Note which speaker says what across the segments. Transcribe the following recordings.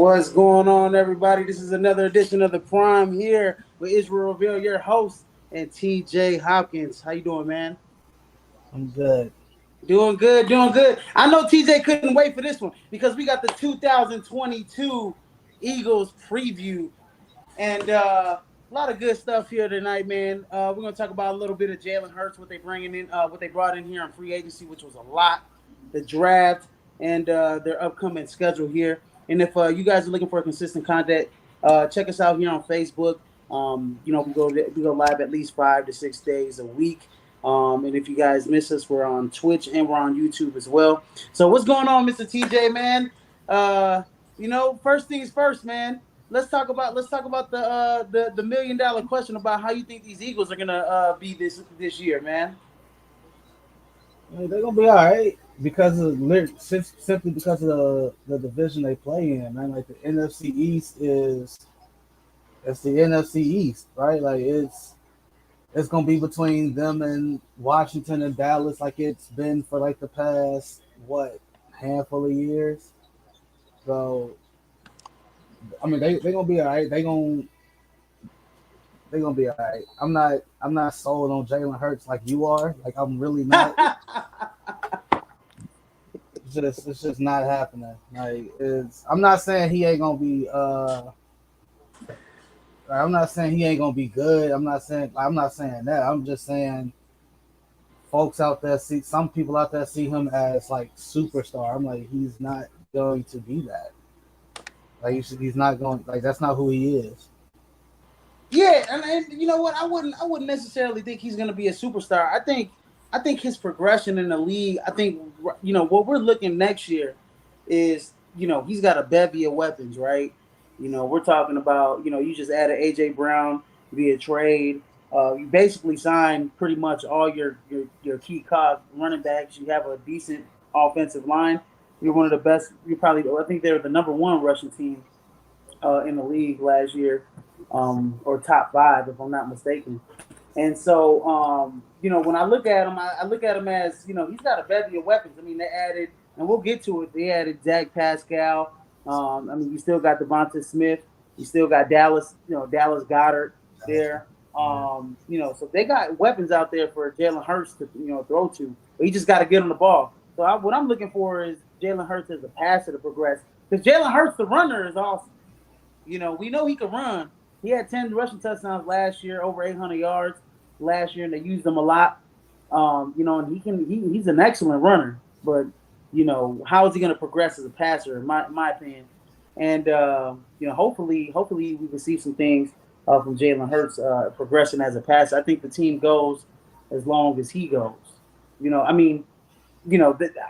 Speaker 1: What's going on, everybody? This is another edition of the Prime here with Israel Reveal, your host, and TJ Hopkins. How you doing, man?
Speaker 2: I'm good.
Speaker 1: Doing good, doing good. I know TJ couldn't wait for this one because we got the 2022 Eagles preview and a lot of good stuff here tonight, man. We're gonna talk about a little bit of Jalen Hurts, what they bringing in, what they brought in here on free agency, which was a lot, the draft, and their upcoming schedule here. And if you guys are looking for consistent content, check us out here on Facebook. We go live at least 5 to 6 days a week. And if you guys miss us, we're on Twitch and we're on YouTube as well. So what's going on, Mr. TJ, man? First things first, man. Let's talk about the $1 million question about how you think these Eagles are gonna be this year, man.
Speaker 2: I mean, they're gonna be all right because of simply because of the division they play in, man. Like the NFC East it's the NFC East, right? Like it's gonna be between them and Washington and Dallas, like it's been for like the past handful of years. So I mean, they gonna be all right. They gonna be all right. I'm not sold on Jalen Hurts like you are. Like I'm really not. It's just not happening. I'm not saying he ain't gonna be. I'm not saying he ain't gonna be good. I'm not saying that. I'm just saying some people out there see him as like superstar. I'm like, he's not going to be that. Like he's not going. Like that's not who he is.
Speaker 1: Yeah, and you know what? I wouldn't necessarily think he's going to be a superstar. I think his progression in the league. I think what we're looking next year is he's got a bevy of weapons, right? We're talking about you just added AJ Brown via trade. You basically signed pretty much all your key cog running backs. You have a decent offensive line. You're one of the best. I think they're the number one rushing team in the league last year, or top 5 if I'm not mistaken. And so, when I look at him, I look at him as he's got a bevy of weapons. I mean, they added, and we'll get to it. They added Zach Pascal. You still got Devonta Smith. You still got Dallas Goddard there. So they got weapons out there for Jalen Hurts to throw to. But he just got to get on the ball. So what I'm looking for is Jalen Hurts as a passer to progress. Because Jalen Hurts, the runner, is awesome. We know he can run. He had 10 rushing touchdowns last year, over 800 yards last year, and they used him a lot. And he's an excellent runner. But how is he going to progress as a passer? In my opinion. And hopefully we can see some things from Jalen Hurts progression as a passer. I think the team goes as long as he goes.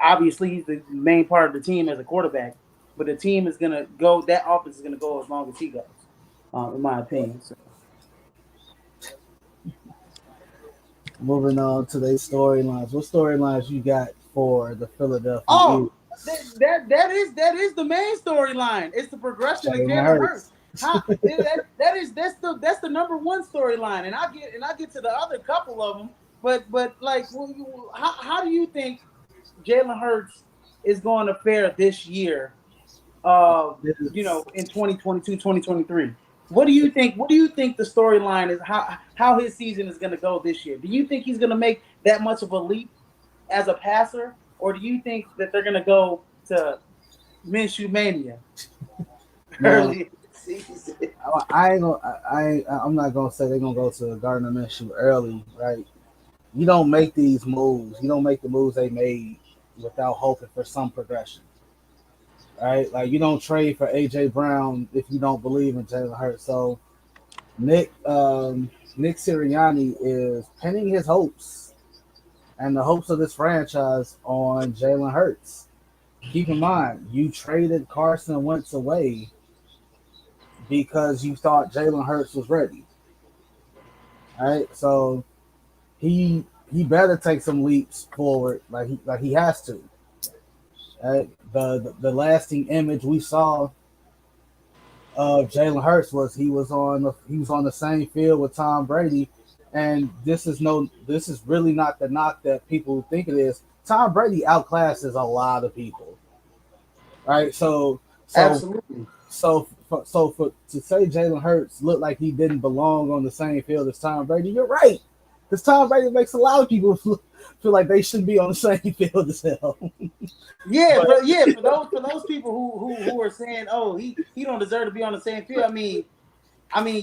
Speaker 1: Obviously he's the main part of the team as a quarterback, but the team is going to go. That offense is going to go as long as he goes, in my opinion. So.
Speaker 2: Moving on to their storylines. What storylines you got for the Philadelphia
Speaker 1: Eagles?
Speaker 2: That
Speaker 1: is the main storyline. It's the progression of Jalen Hurts. That's the number one storyline, and I get to the other couple of them. But how do you think Jalen Hurts is going to fare this year? In 2022, 2023. What do you think the storyline is? How his season is going to go this year? Do you think he's going to make that much of a leap as a passer, or do you think that they're going to go to Minshew mania early season?
Speaker 2: I'm not gonna say they're gonna go to Gardner Minshew early, right? You don't make these moves. You don't make the moves they made without hoping for some progression, right? Like you don't trade for AJ Brown if you don't believe in Jalen Hurts. So Nick Sirianni is pinning his hopes and the hopes of this franchise on Jalen Hurts. Keep in mind, you traded Carson Wentz away because you thought Jalen Hurts was ready. All right, so he better take some leaps forward, like he has to. Right? The lasting image we saw of Jalen Hurts was he was on the same field with Tom Brady, and this is really not the knock that people think it is. Tom Brady outclasses a lot of people, right? So
Speaker 1: Absolutely.
Speaker 2: So for to say Jalen Hurts looked like he didn't belong on the same field as Tom Brady, you're right. Because Tom Brady makes a lot of people feel like they shouldn't be on the same field as him.
Speaker 1: Yeah,
Speaker 2: But
Speaker 1: for those people who are saying, oh, he don't deserve to be on the same field. I mean,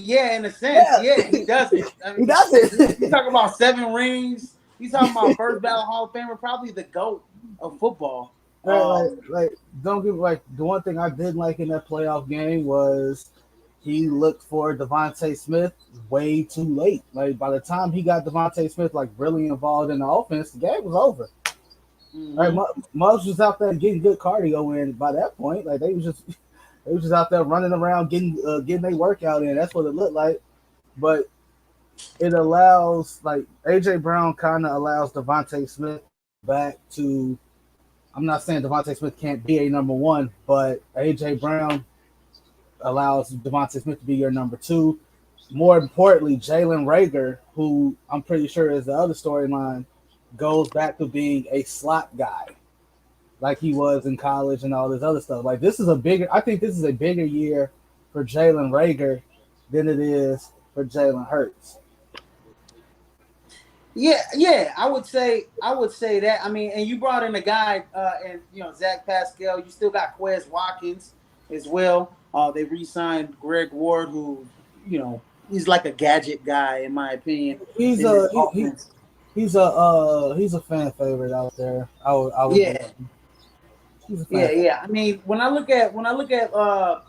Speaker 1: yeah, in a sense,
Speaker 2: yeah,
Speaker 1: yeah, he doesn't. I
Speaker 2: he
Speaker 1: mean,
Speaker 2: does
Speaker 1: you
Speaker 2: it.
Speaker 1: talking about 7 rings. You talking about first ballot Hall of Famer, probably the GOAT of football.
Speaker 2: Right, like don't give like the one thing I did like in that playoff game was he looked for Devontae Smith way too late. Like by the time he got Devontae Smith like really involved in the offense, the game was over. Right,
Speaker 1: hmm
Speaker 2: Muggs was out there getting good cardio in by that point. Like they was just out there running around getting their workout in. That's what it looked like. But it allows like AJ Brown kind of allows Devontae Smith to go back to. I'm not saying Devontae Smith can't be a number one, but AJ Brown allows Devontae Smith to be your number two. More importantly, Jalen Rager, who I'm pretty sure is the other storyline, goes back to being a slot guy like he was in college and all this other stuff. Like I think this is a bigger year for Jalen Rager than it is for Jalen Hurts.
Speaker 1: Yeah, yeah, I would say that. I mean, and you brought in a guy, and Zach Pascal. You still got Quez Watkins as well. They re-signed Greg Ward, who he's like a gadget guy in my opinion
Speaker 2: He's
Speaker 1: in
Speaker 2: a
Speaker 1: this
Speaker 2: he
Speaker 1: offense.
Speaker 2: he's a fan favorite out there. I would believe
Speaker 1: Yeah,
Speaker 2: he's a fan
Speaker 1: yeah,
Speaker 2: favorite.
Speaker 1: yeah. I mean, when I look at a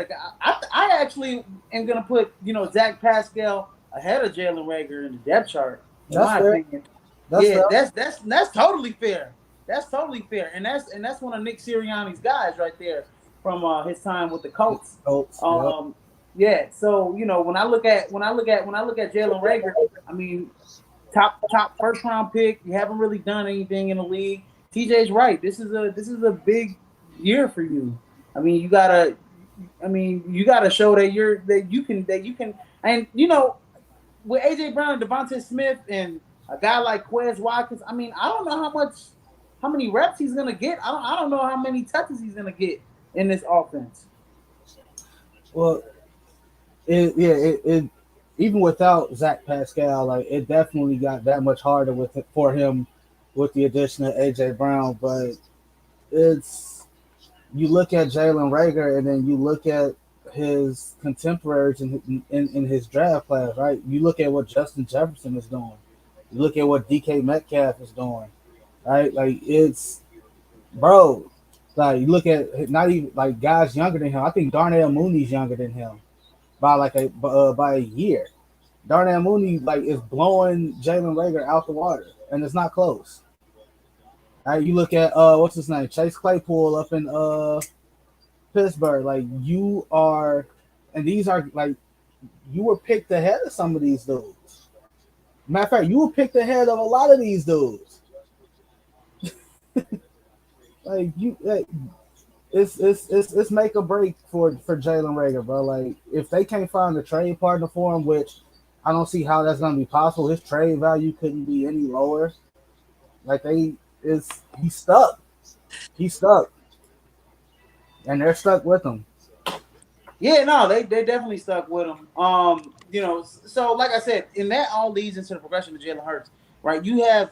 Speaker 1: guy, I actually am gonna put Zach Pascal ahead of Jalen Rager in the depth chart, in
Speaker 2: That's
Speaker 1: my
Speaker 2: fair.
Speaker 1: opinion.
Speaker 2: That's
Speaker 1: Yeah,
Speaker 2: fair.
Speaker 1: that's totally fair. That's totally fair, and that's one of Nick Sirianni's guys right there from his time with the Colts.
Speaker 2: Colts. Yep.
Speaker 1: Um, yeah. So when I look at Jalen Rager, I mean, top first round pick. You haven't really done anything in the league. TJ's right. This is a big year for you. I mean, you gotta show that you can, and with AJ Brown and Devontae Smith and a guy like Quez Watkins. I mean, I don't know how many reps he's gonna get. I don't know how many touches he's gonna get in this offense.
Speaker 2: Well, it even without Zach Pascal, like it definitely got that much harder with it for him with the addition of AJ Brown. But it's you look at Jalen Rager and then you look at his contemporaries in his draft class, right? You look at what Justin Jefferson is doing. You look at what DK Metcalf is doing, right? Like it's bro. Like you look at not even like guys younger than him. I think Darnell Mooney's younger than him by a year. Darnell Mooney like is blowing Jalen Rager out the water, and it's not close. You look at what's his name, Chase Claypool up in Pittsburgh. Like you are, and these are like you were picked ahead of some of these dudes. Matter of fact, you were picked ahead of a lot of these dudes. Like it's make or break for Jalen Rager, bro. Like if they can't find a trade partner for him, which I don't see how that's gonna be possible. His trade value couldn't be any lower. Like he's stuck. He's stuck, and they're stuck with him.
Speaker 1: Yeah, no, they definitely stuck with him. So like I said, and that all leads into the progression of Jalen Hurts, right?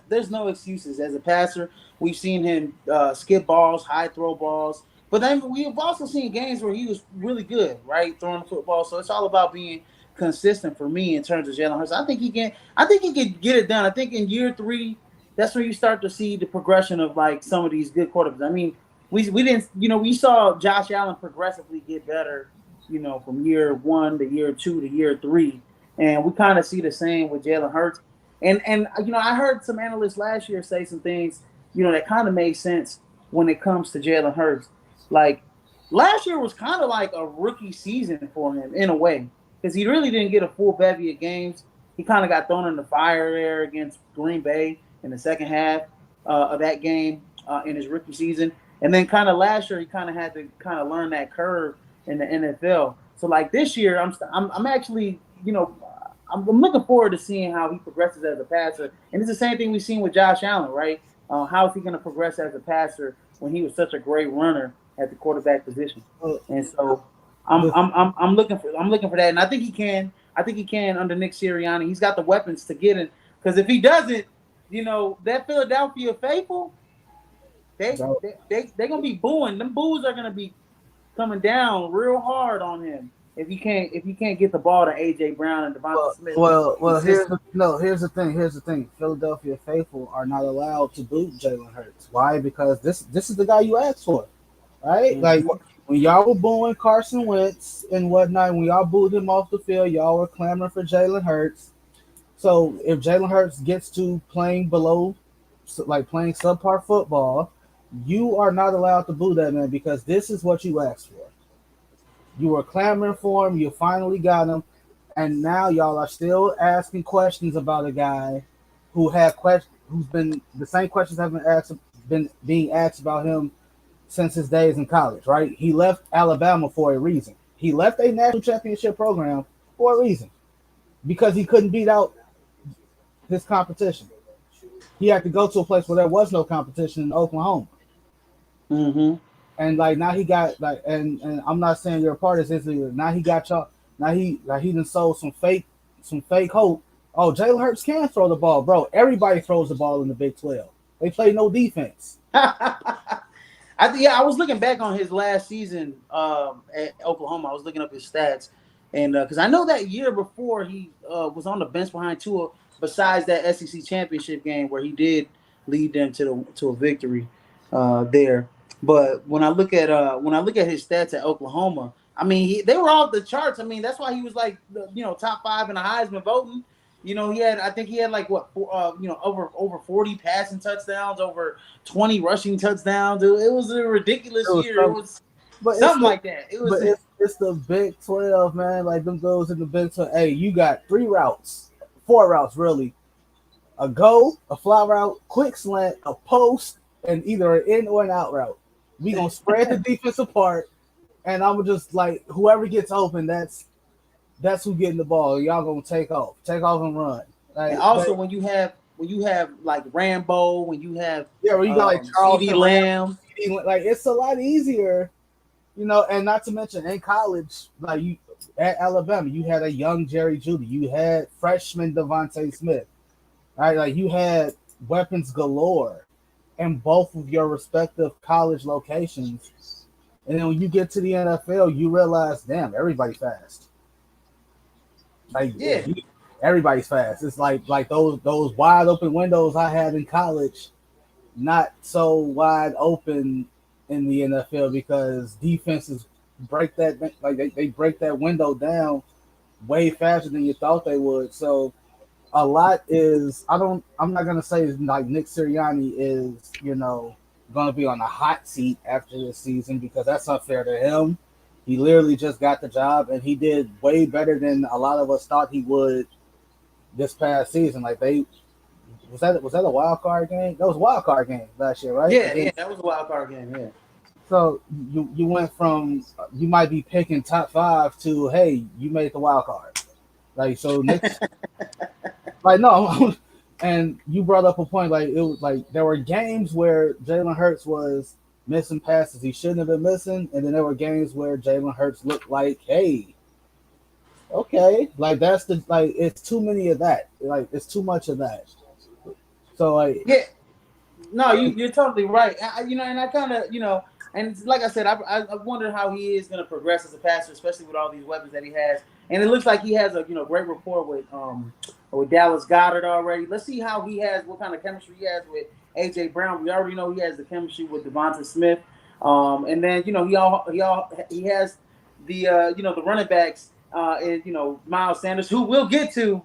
Speaker 1: There's no excuses as a passer. We've seen him skip balls, high throw balls, but then we've also seen games where he was really good, right, throwing the football. So it's all about being consistent for me in terms of Jalen Hurts. I think he can. I think he can get it done. I think in year three, that's where you start to see the progression of like some of these good quarterbacks. I mean, we didn't, we saw Josh Allen progressively get better, from year one to year two to year three. And we kind of see the same with Jalen Hurts. And I heard some analysts last year say some things, that kind of made sense when it comes to Jalen Hurts. Like last year was kind of like a rookie season for him in a way, because he really didn't get a full bevy of games. He kind of got thrown in the fire there against Green Bay in the second half of that game in his rookie season. And then kind of last year, he kind of had to kind of learn that curve in the NFL. So like this year, I'm actually, I'm looking forward to seeing how he progresses as a passer. And it's the same thing we've seen with Josh Allen, right? How is he going to progress as a passer when he was such a great runner at the quarterback position.
Speaker 2: Uh,
Speaker 1: And so
Speaker 2: the,
Speaker 1: I'm looking for that, and I think he can. I think he can under Nick Sirianni. He's got the weapons to get it. Because if he doesn't, that Philadelphia faithful, they're gonna be booing. Them boos are gonna be coming down real hard on him if he can't get the ball to AJ Brown and Devonta Smith
Speaker 2: well.
Speaker 1: consistently.
Speaker 2: Here's the thing. Here's the thing. Philadelphia faithful are not allowed to boot Jalen Hurts. Why? Because this is the guy you asked for, right? Like
Speaker 1: Mm-hmm.
Speaker 2: when y'all were booing Carson Wentz and whatnot, when y'all booed him off the field, y'all were clamoring for Jalen Hurts. So if Jalen Hurts gets to playing below, like playing subpar football, you are not allowed to boo that man because this is what you asked for. You were clamoring for him. You finally got him, and now y'all are still asking questions about a guy who's been the same questions have been being asked about him since his days in college. Right? He left Alabama for a reason. He left a national championship program for a reason because he couldn't beat out his competition. He had to go to a place where there was no competition in Oklahoma.
Speaker 1: Mm-hmm.
Speaker 2: And like now he got like and I'm not saying you're a part of this either. Now he got y'all. Now he done sold some fake hope. Oh, Jalen Hurts can throw the ball, bro. Everybody throws the ball in the Big 12. They play no defense.
Speaker 1: I was looking back on his last season at Oklahoma. I was looking up his stats, and because I know that year before he was on the bench behind Tua. Besides that SEC championship game where he did lead them to a victory there, but when I look at his stats at Oklahoma, I mean they were off the charts. I mean that's why he was like top five in the Heisman voting. I think he had like over 40 passing touchdowns, over 20 rushing touchdowns. It was a ridiculous
Speaker 2: It was
Speaker 1: year. It
Speaker 2: some,
Speaker 1: was
Speaker 2: but it's
Speaker 1: something
Speaker 2: the
Speaker 1: like that. It
Speaker 2: but
Speaker 1: was
Speaker 2: it's the Big 12, man. Like them goes in the Big 12. Hey, you got three routes, four routes really. A go, a fly route, quick slant, a post, and either an in or an out route. We gonna spread the defense apart, and I'm just like whoever gets open, that's who getting the ball. Y'all gonna take off and run.
Speaker 1: and
Speaker 2: Like,
Speaker 1: also
Speaker 2: but
Speaker 1: when you have like Rambo, when you have
Speaker 2: yeah, when you got like
Speaker 1: CD
Speaker 2: Charleston Rams,
Speaker 1: Lamb.
Speaker 2: like it's a lot easier, And not to mention in college, like you at Alabama, you had a young Jerry Judy, you had freshman Devontae Smith, right? Like you had weapons galore in both of your respective college locations. And then when you get to the NFL, you realize, damn, everybody's fast. Like
Speaker 1: Yeah.
Speaker 2: everybody's fast. It's like those wide open windows I had in college, not so wide open in the NFL because defenses break that like they break that window down way faster than you thought they would. So a lot is I'm not gonna say like Nick Sirianni is gonna be on a hot seat after this season because that's unfair to him. He literally just got the job and he did way better than a lot of us thought he would this past season. Like they was that a wild card game? That was a wild card game last year, right?
Speaker 1: Yeah, that was a wild card game. Yeah.
Speaker 2: So you went from you might be picking top five to hey you made the wild card. Like so Nick's like no, and you brought up a point like it was like there were games where Jalen Hurts was missing passes he shouldn't have been missing, and then there were games where Jalen Hurts looked like hey okay like that's the like it's too many of that like it's too much of that. So like
Speaker 1: Yeah. No, you're totally right. And I kind of, and like I said, I wonder how he is going to progress as a passer, especially with all these weapons that he has. And it looks like he has a great rapport with Dallas Goddard already. Let's see how what kind of chemistry he has with AJ Brown. We already know he has the chemistry with Devonta Smith. And then he has the running backs and Miles Sanders, who we'll get to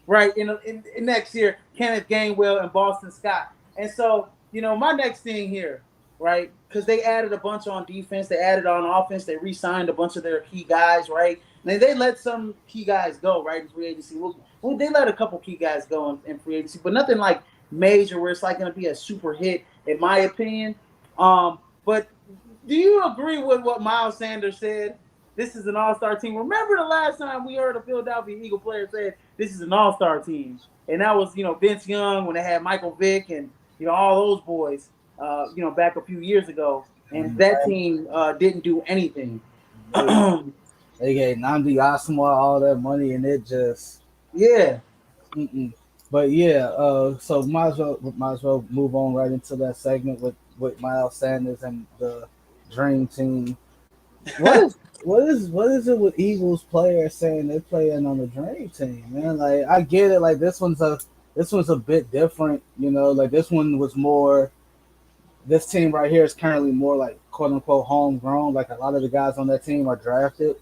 Speaker 1: right in next year, Kenneth Gainwell and Boston Scott. And so, my next thing here, right? Because they added a bunch on defense, they added on offense, they re-signed a bunch of their key guys, right? And they let some key guys go, right, in free agency. Well, they let a couple key guys go in free agency, but nothing like major where it's like going to be a super hit, in my opinion. But do you agree with what Miles Sanders said? This is an all-star team. Remember the last time we heard a Philadelphia Eagle player said this is an all-star team, and that was Vince Young when they had Michael Vick and all those boys, back a few years ago. and that team didn't do anything.
Speaker 2: They they gave Namdi Asuma all that money, and it just
Speaker 1: Yeah.
Speaker 2: mm-mm. But yeah, so might as well move on right into that segment with Miles Sanders and the Dream Team. What is it with Eagles players saying they're playing on the Dream Team, man? Like I get it, like this one's a bit different, like this one was more. This team right here is currently more like quote unquote homegrown. Like a lot of the guys on that team are drafted.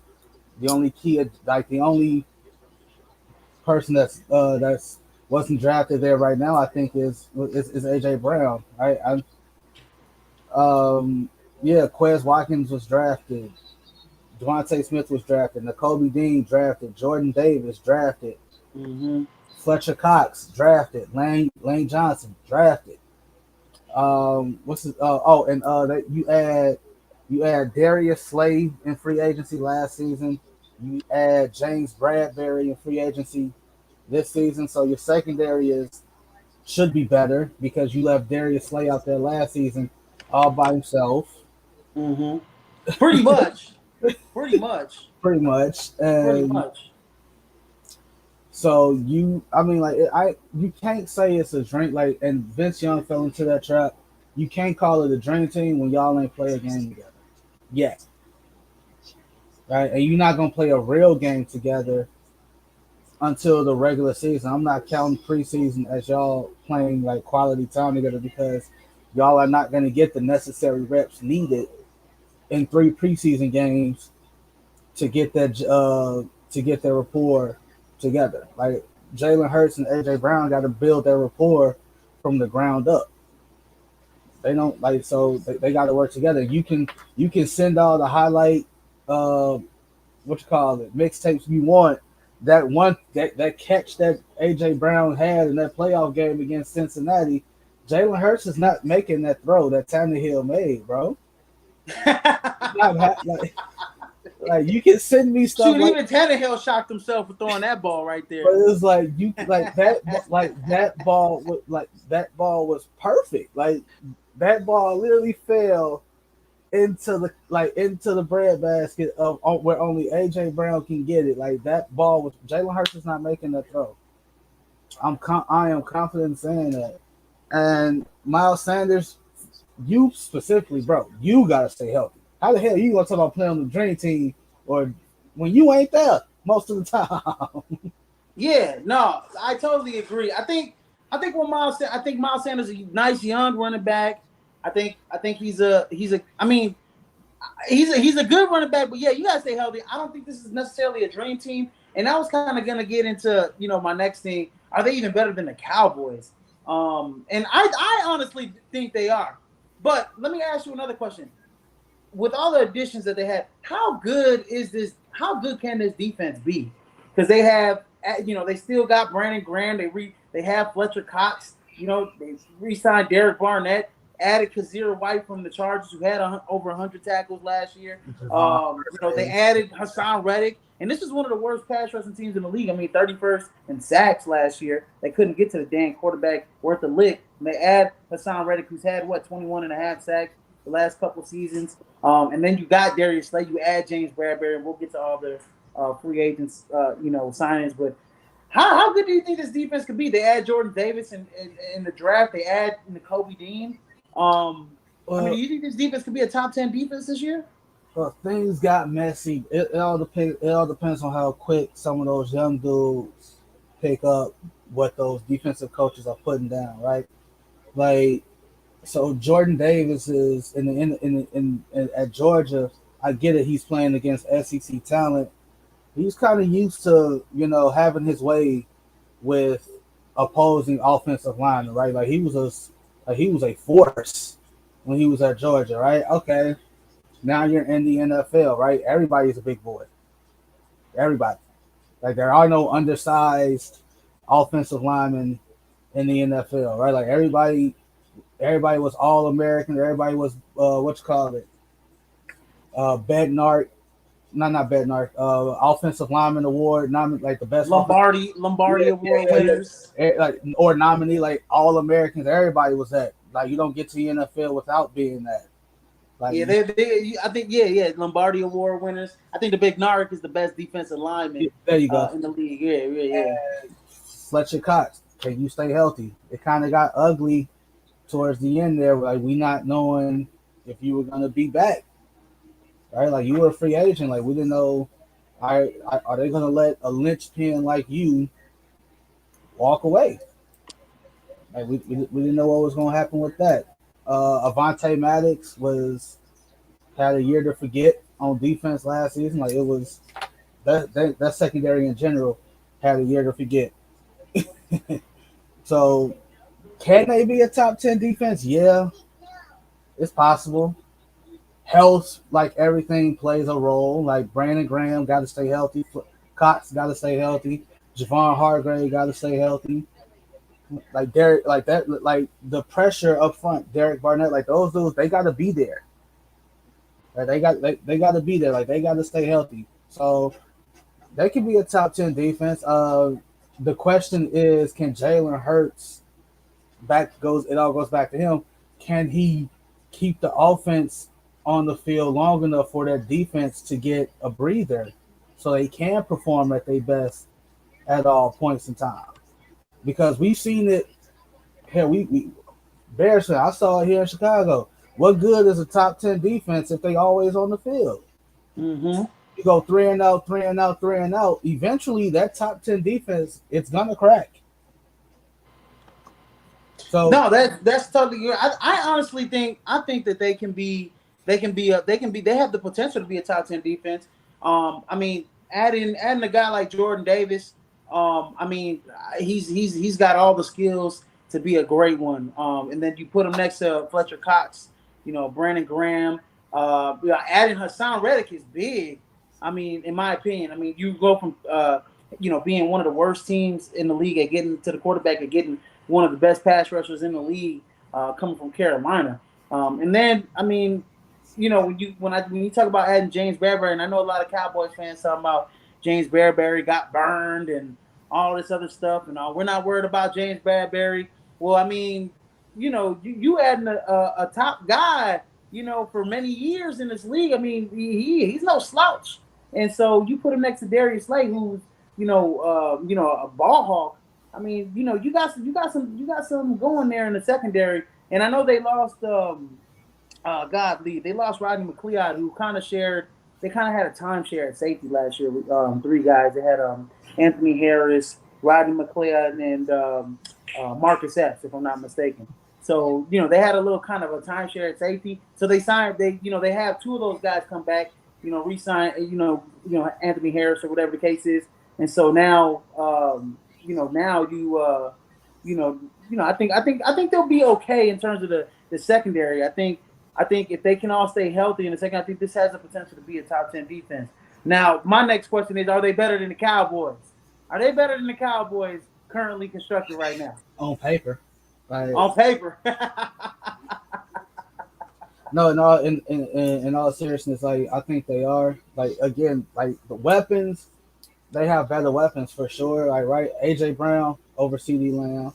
Speaker 2: The only person that's wasn't drafted there right now, I think is AJ Brown. Right? Yeah, Quez Watkins was drafted. Devontae Smith was drafted. N'Kobe Dean drafted. Jordan Davis drafted.
Speaker 1: Mm-hmm.
Speaker 2: Fletcher Cox drafted. Lane Johnson drafted. What's his? And that you add Darius Slade in free agency last season. You add James Bradbury in free agency this season. So your secondary should be better because you left Darius Slay out there last season all by himself,
Speaker 1: Mm-hmm. Pretty much. Pretty much.
Speaker 2: pretty much.
Speaker 1: Pretty
Speaker 2: And
Speaker 1: much.
Speaker 2: so you can't say it's a drink like. And Vince Young fell into that trap. You can't call it a dream team when y'all ain't play a game together yet, right? And you're not gonna play a real game together until the regular season. I'm not counting preseason as y'all playing like quality time together because y'all are not going to get the necessary reps needed in 3 preseason games to get their rapport together. Like Jalen Hurts and AJ Brown got to build their rapport from the ground up. They don't like so they got to work together. You can send all the highlight mixtapes you want. That catch that AJ Brown had in that playoff game against Cincinnati, Jalen Hurts is not making that throw that Tannehill made, bro. Like you can send me stuff.
Speaker 1: Shoot, even Tannehill shocked himself for throwing that ball right there.
Speaker 2: But it was like you that ball was perfect. Like that ball literally fell into the bread basket of where only AJ Brown can get it. Like that ball was Jalen Hurts is not making that throw. I am confident in saying that. And Miles Sanders, you specifically, bro, you gotta stay healthy. How the hell you gonna talk about playing on the dream team or when you ain't there most of the time?
Speaker 1: Yeah, no, I totally agree. I think Miles Sanders is a nice young running back. I think he's a I mean he's a good running back, but yeah, you gotta stay healthy. I don't think this is necessarily a dream team. And I was kind of gonna get into my next thing. Are they even better than the Cowboys? And I honestly think they are. But let me ask you another question. With all the additions that they had, how good is this? How good can this defense be? Because they have, they still got Brandon Graham. They have Fletcher Cox. They re-signed Derek Barnett. Added Kazir White from the Chargers, who had over 100 tackles last year. They added Hassan Reddick, and this is one of the worst pass rushing teams in the league. I mean, 31st in sacks last year. They couldn't get to the damn quarterback worth a lick. And they add Hassan Reddick, who's had 21 and a half sacks the last couple seasons. And then you got Darius Slay. You add James Bradbury, and we'll get to all the free agents, signings. But how good do you think this defense could be? They add Jordan Davis in the draft. They add N'Kobe Dean. Do you think this defense could be a top 10 defense this year?
Speaker 2: Well, things got messy. It all depends. It all depends on how quick some of those young dudes pick up what those defensive coaches are putting down, right? Like, so Jordan Davis is at Georgia. I get it. He's playing against SEC talent. He's kind of used to having his way with opposing offensive linemen, right? Like he was a force when he was at Georgia, right? Okay, now you're in the NFL, right? Everybody's a big boy. Everybody. Like there are no undersized offensive linemen in the NFL, right? Like everybody was all American. Everybody was Bednar, not Bednar, offensive lineman award, like the best
Speaker 1: Lombardi award winners,
Speaker 2: or nominee, like all Americans. Everybody was that. Like you don't get to the NFL without being that. Like
Speaker 1: Yeah, I think yeah, Lombardi Award winners. I think the Big Narc is the best defensive lineman
Speaker 2: there you go.
Speaker 1: in the league. Yeah, yeah, yeah.
Speaker 2: Fletcher Cox, can you stay healthy? It kind of got ugly towards the end there, like we not knowing if you were gonna be back, right? Like you were a free agent, like we didn't know. Are they gonna let a linchpin like you walk away? Like we didn't know what was gonna happen with that. Avante Maddox was had a year to forget on defense last season. Like it was that secondary in general had a year to forget. So can they be a top 10 defense? Yeah, it's possible. Health, like everything, plays a role. Like Brandon Graham got to stay healthy. Cox got to stay healthy. Javon Hargrave got to stay healthy. Like Derek, like that, like the pressure up front. Derek Barnett, like those dudes, they got to be there. Like they got to be there. Like they got to stay healthy. So they could be a top 10 defense. The question is, can Jalen Hurts it all goes back to him. Can he keep the offense on the field long enough for that defense to get a breather so they can perform at their best at all points in time? Because we've seen it here. We Bears, I saw it here in Chicago. What good is a top 10 defense if they always on the field?
Speaker 1: Mm-hmm.
Speaker 2: You go three and out, three and out, three and out. Eventually, that top 10 defense, it's gonna crack. So
Speaker 1: No, that's totally. I honestly think that they have the potential to be a top 10 defense. I mean, adding a guy like Jordan Davis. I mean, he's got all the skills to be a great one. And then you put him next to Fletcher Cox, Brandon Graham. Adding Hassan Reddick is big. I mean, in my opinion, I mean, you go from being one of the worst teams in the league at getting to the quarterback and getting one of the best pass rushers in the league, coming from Carolina. And then, I mean, when you talk about adding James Bradbury, and I know a lot of Cowboys fans talking about James Bradbury got burned and all this other stuff, and we're not worried about James Bradbury. Well, I mean, you adding a top guy, for many years in this league. I mean, he's no slouch, and so you put him next to Darius Slay, who's a ball hawk. I mean, you got some going there in the secondary, and I know they lost they lost Rodney McLeod, who kind of shared. They kind of had a timeshare at safety last year with three guys. They had Anthony Harris, Rodney McLeod, and Marcus Epps, if I'm not mistaken. So they had a little kind of a timeshare at safety. So they signed. They have two of those guys come back. Re-sign. Anthony Harris or whatever the case is. And so now, now I think they'll be okay in terms of the secondary. I think if they can all stay healthy in the second, I think this has the potential to be a top 10 defense. Now, my next question is: are they better than the Cowboys? Are they better than the Cowboys currently constructed right now?
Speaker 2: on paper, like
Speaker 1: On paper.
Speaker 2: no, in all seriousness, like I think they are. Like again, like the weapons, they have better weapons for sure. Like right, AJ Brown over CD Lamb,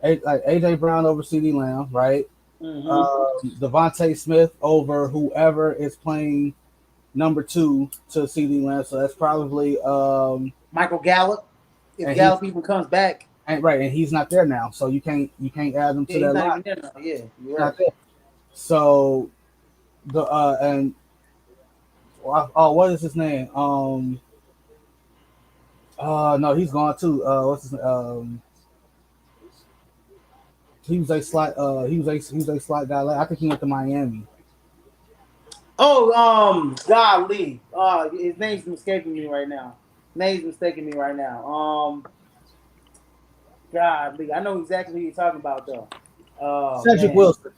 Speaker 2: like AJ Brown over CD Lamb, right?
Speaker 1: Mm-hmm.
Speaker 2: Devontae Smith over whoever is playing number two to CD Lamb. So that's probably
Speaker 1: Michael Gallup. If
Speaker 2: and
Speaker 1: Gallup even comes back,
Speaker 2: and he's not there now, so you can't add him to
Speaker 1: he's
Speaker 2: that
Speaker 1: not
Speaker 2: line.
Speaker 1: even there now. Yeah, you're
Speaker 2: Not
Speaker 1: right.
Speaker 2: there. So the and what is his name? No, he's gone too. What's his he was a slot. He was a slot guy. I think he went to Miami.
Speaker 1: Oh, golly. His name's escaping me right now. Name's mistaking me right now. Golly. I know exactly who you're talking about, though. Oh,
Speaker 2: Cedric
Speaker 1: man.
Speaker 2: Wilson.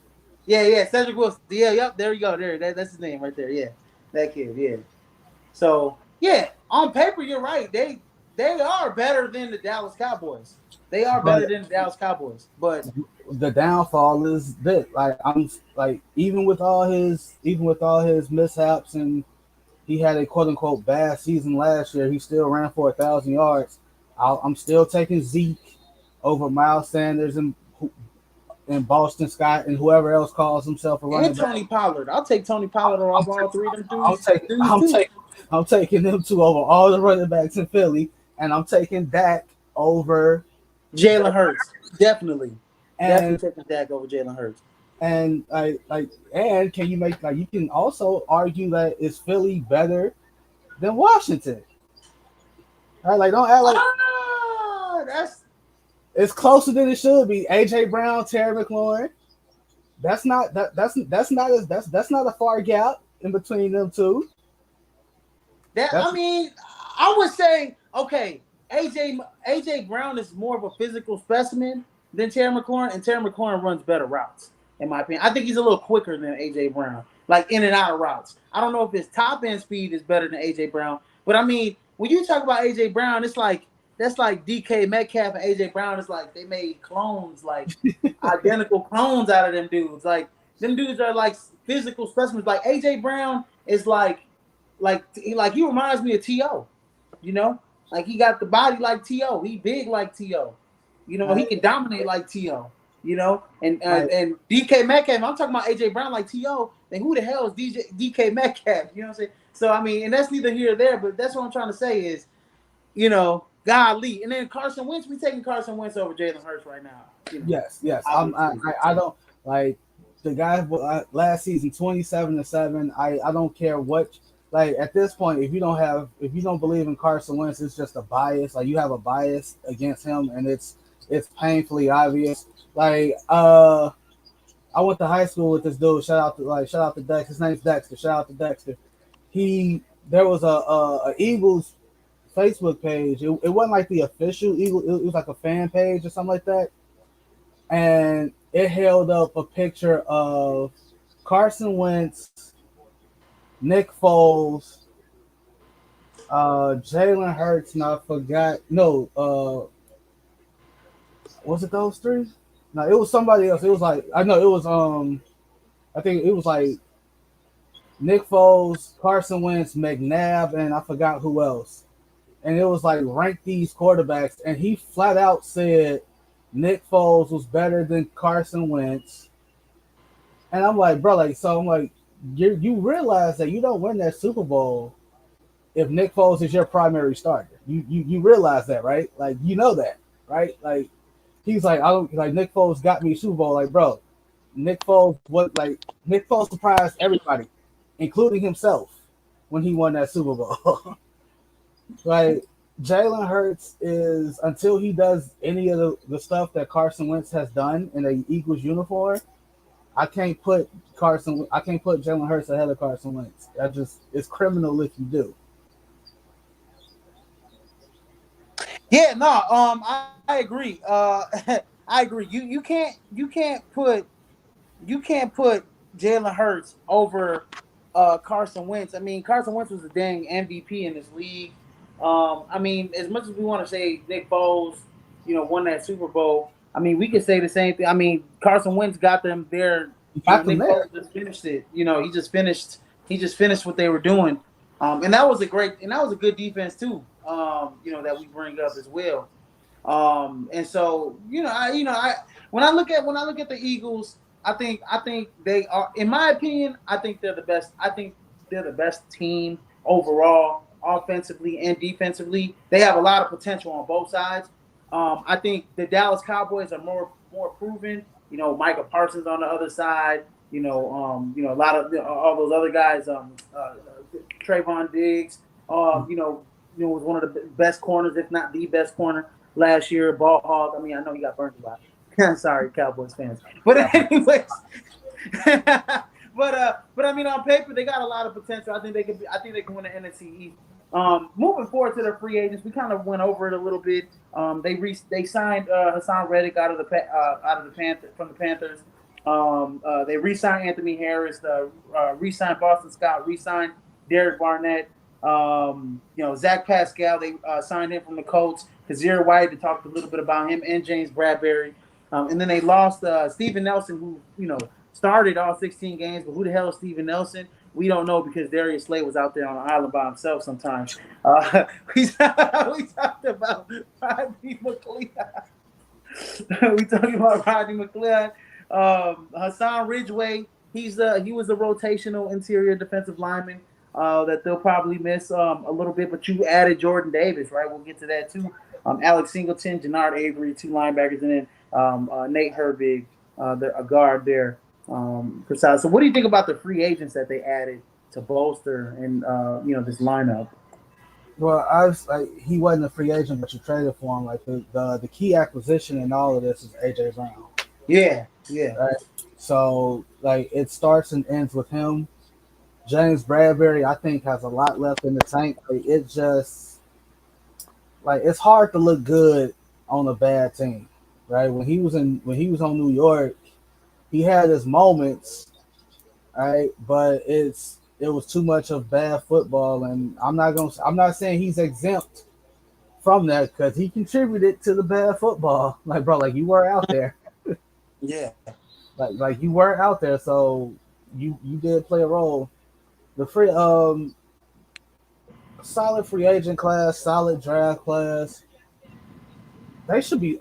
Speaker 1: Yeah, Cedric Wilson. Yeah, yep, there you go. That's his name right there. Yeah, that kid, yeah. So, yeah, on paper, you're right. They are better than the Dallas Cowboys. They are
Speaker 2: But
Speaker 1: better than the Dallas Cowboys. But
Speaker 2: the downfall is that like I'm like even with all his mishaps and he had a quote unquote bad season last year, he still ran for 1,000 yards. I'm still taking Zeke over Miles Sanders and and Boston Scott and whoever else calls himself a running
Speaker 1: And
Speaker 2: back.
Speaker 1: Tony Pollard. I'll take Tony Pollard over all three of them
Speaker 2: I'm
Speaker 1: dudes,
Speaker 2: taking
Speaker 1: dudes
Speaker 2: I'm
Speaker 1: too.
Speaker 2: taking I'm taking them two over all the running backs in Philly, and I'm taking Dak over
Speaker 1: Jalen
Speaker 2: Jalen.
Speaker 1: Hurts. Definitely.
Speaker 2: And
Speaker 1: Definitely taking Dak over Jalen Hurts.
Speaker 2: and can you make like you can also argue that is Philly better than Washington? Right? Like don't act like
Speaker 1: That's
Speaker 2: it's closer than it should be. AJ Brown, Terry McLaurin. That's not a far gap in between them two.
Speaker 1: that. I
Speaker 2: That's
Speaker 1: mean, I would say okay. AJ Brown is more of a physical specimen than Terry McLaurin, and Terry McLaurin runs better routes, in my opinion. I think he's a little quicker than AJ Brown, like in and out of routes. I don't know if his top end speed is better than AJ Brown, but I mean, when you talk about AJ Brown, it's like that's like DK Metcalf and AJ Brown. It's like they made clones, like identical clones out of them dudes. Like them dudes are like physical specimens. Like AJ Brown is like he reminds me of To. You know, like he got the body like To. He big like To. You know, he
Speaker 2: like,
Speaker 1: can dominate like To. You know, and
Speaker 2: like
Speaker 1: and DK Metcalf. I'm talking about AJ Brown like To. Then who the hell is DK Metcalf? You know what I'm saying? So I mean, and that's neither here or there. But that's what I'm trying to say is, golly. And then Carson Wentz, we taking Carson Wentz over Jalen Hurts right now.
Speaker 2: yes.
Speaker 1: Obviously.
Speaker 2: I don't like the guy last season 27-7. I don't care what. Like at this point, if you don't believe in Carson Wentz, it's just a bias. Like you have a bias against him, and it's painfully obvious. Like I went to high school with this dude. Shout out to Dex. His name's Dexter. Shout out to Dexter. He There was a Eagles Facebook page. It wasn't like the official Eagle. It was like a fan page or something like that, and it held up a picture of Carson Wentz, Nick Foles, Jalen Hurts, and I forgot. No, was it those three? No, it was somebody else. It was like I know it was I think it was like Nick Foles, Carson Wentz, McNabb, and I forgot who else. And it was like rank these quarterbacks, and he flat out said Nick Foles was better than Carson Wentz. And I'm like, bro, like so I'm like, you realize that you don't win that Super Bowl if Nick Foles is your primary starter. You realize that, right? Like you know that, right? Like he's like, I don't like Nick Foles got me Super Bowl. Like, bro, Nick Foles surprised everybody, including himself, when he won that Super Bowl. Like Jalen Hurts is until he does any of the stuff that Carson Wentz has done in a Eagles uniform, I can't put Jalen Hurts ahead of Carson Wentz. That just it's criminal if you do.
Speaker 1: Yeah, no, I agree. I agree. You can't put Jalen Hurts over Carson Wentz. I mean, Carson Wentz was a dang MVP in this league. I mean, as much as we want to say Nick Foles, won that Super Bowl. I mean, we could say the same thing. I mean, Carson Wentz got them there.
Speaker 2: He got them
Speaker 1: Nick
Speaker 2: there.
Speaker 1: Foles just finished it. He just finished. He just finished what they were doing. And that was a good defense too. That we bring up as well. And so I when I look at the Eagles, I think they are, in my opinion, I think they're the best. I think they're the best team overall, offensively and defensively. They have a lot of potential on both sides. I think the Dallas Cowboys are more proven. Micah Parsons on the other side. A lot of all those other guys. Trayvon Diggs. Was one of the best corners, if not the best corner last year. Ball hog. I mean, I know he got burned a lot. Sorry, Cowboys fans. But anyways, but I mean, on paper they got a lot of potential. I think they could. I think they can win the NFC East. Moving forward to the free agents, we kind of went over it a little bit. They signed Hassan Reddick out of the Panther from the Panthers. They re-signed Anthony Harris. Re-signed Boston Scott. Re-signed Derek Barnett. Zach Pascal. They signed him from the Colts. Kazir White. They talked a little bit about him and James Bradbury. And then they lost Steven Nelson, who started all 16 games. But who the hell is Steven Nelson? We don't know because Darius Slay was out there on the island by himself sometimes. We talked about Rodney McLeod. We talking about Rodney McLeod. Hassan Ridgeway, he was a rotational interior defensive lineman that they'll probably miss a little bit. But you added Jordan Davis, right? We'll get to that too. Alex Singleton, Jannard Avery, two linebackers, and then Nate Herbig, a guard there. Precise. So, what do you think about the free agents that they added to bolster and this lineup?
Speaker 2: Well, I was like, he wasn't a free agent, but you traded for him. Like the key acquisition in all of this is AJ Brown,
Speaker 1: Yeah, yeah.
Speaker 2: right? So like it starts and ends with him. James Bradbury, I think, has a lot left in the tank. Like, it just like it's hard to look good on a bad team, right? When he was on New York, he had his moments, right? But it was too much of bad football, and I'm not saying he's exempt from that because he contributed to the bad football. Like bro, like you were out there,
Speaker 1: Yeah.
Speaker 2: like you were out there, so you did play a role. The free solid free agent class, solid draft class. They should be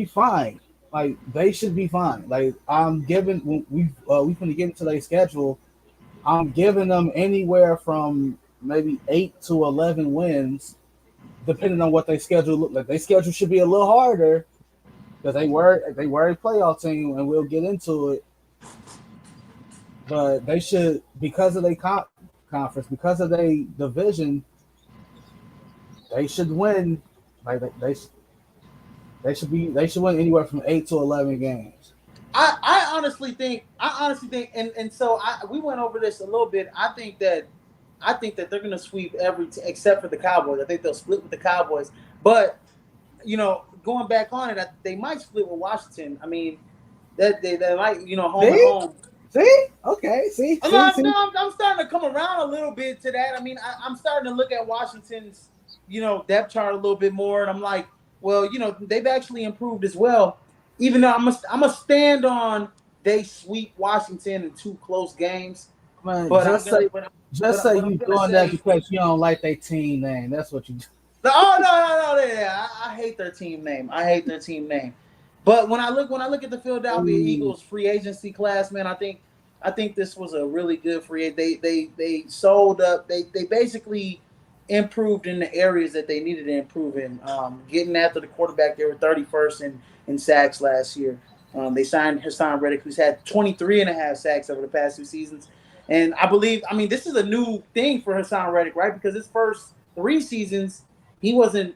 Speaker 2: fine. Like they should be fine. Like I'm giving when we finna get into their schedule. I'm giving them anywhere from maybe 8 to 11 wins, depending on what their schedule look like. Their schedule should be a little harder because they were a playoff team, and we'll get into it. But they should, because of their conference, because of their division, they should win. Like they should win anywhere from 8 to 11 games.
Speaker 1: I honestly think, and so we went over this a little bit. I think that they're going to sweep except for the Cowboys. I think they'll split with the Cowboys, but going back on it, they might split with Washington. I mean, that they might, home and
Speaker 2: See,
Speaker 1: home.
Speaker 2: see, okay,
Speaker 1: I'm starting to come around a little bit to that. I mean, I'm starting to look at Washington's, depth chart a little bit more, and I'm like, well, they've actually improved as well. Even though I'm a stand on they sweep Washington in two close games,
Speaker 2: man.
Speaker 1: but I'm gonna,
Speaker 2: Just say
Speaker 1: but I'm
Speaker 2: you
Speaker 1: gonna
Speaker 2: doing that
Speaker 1: say,
Speaker 2: because you don't like their team name. That's what you do.
Speaker 1: oh no, yeah, I hate their team name. I hate their team name. But when I look at the Philadelphia
Speaker 2: Ooh.
Speaker 1: Eagles free agency class, man, I think this was a really good free. They sold up. They basically improved in the areas that they needed to improve in. Getting after the quarterback, they were 31st in sacks last year. They signed Hassan Reddick, who's had 23 and a half sacks over the past 2 seasons. And I mean, this is a new thing for Hassan Reddick, right? Because his first 3 seasons, he wasn't,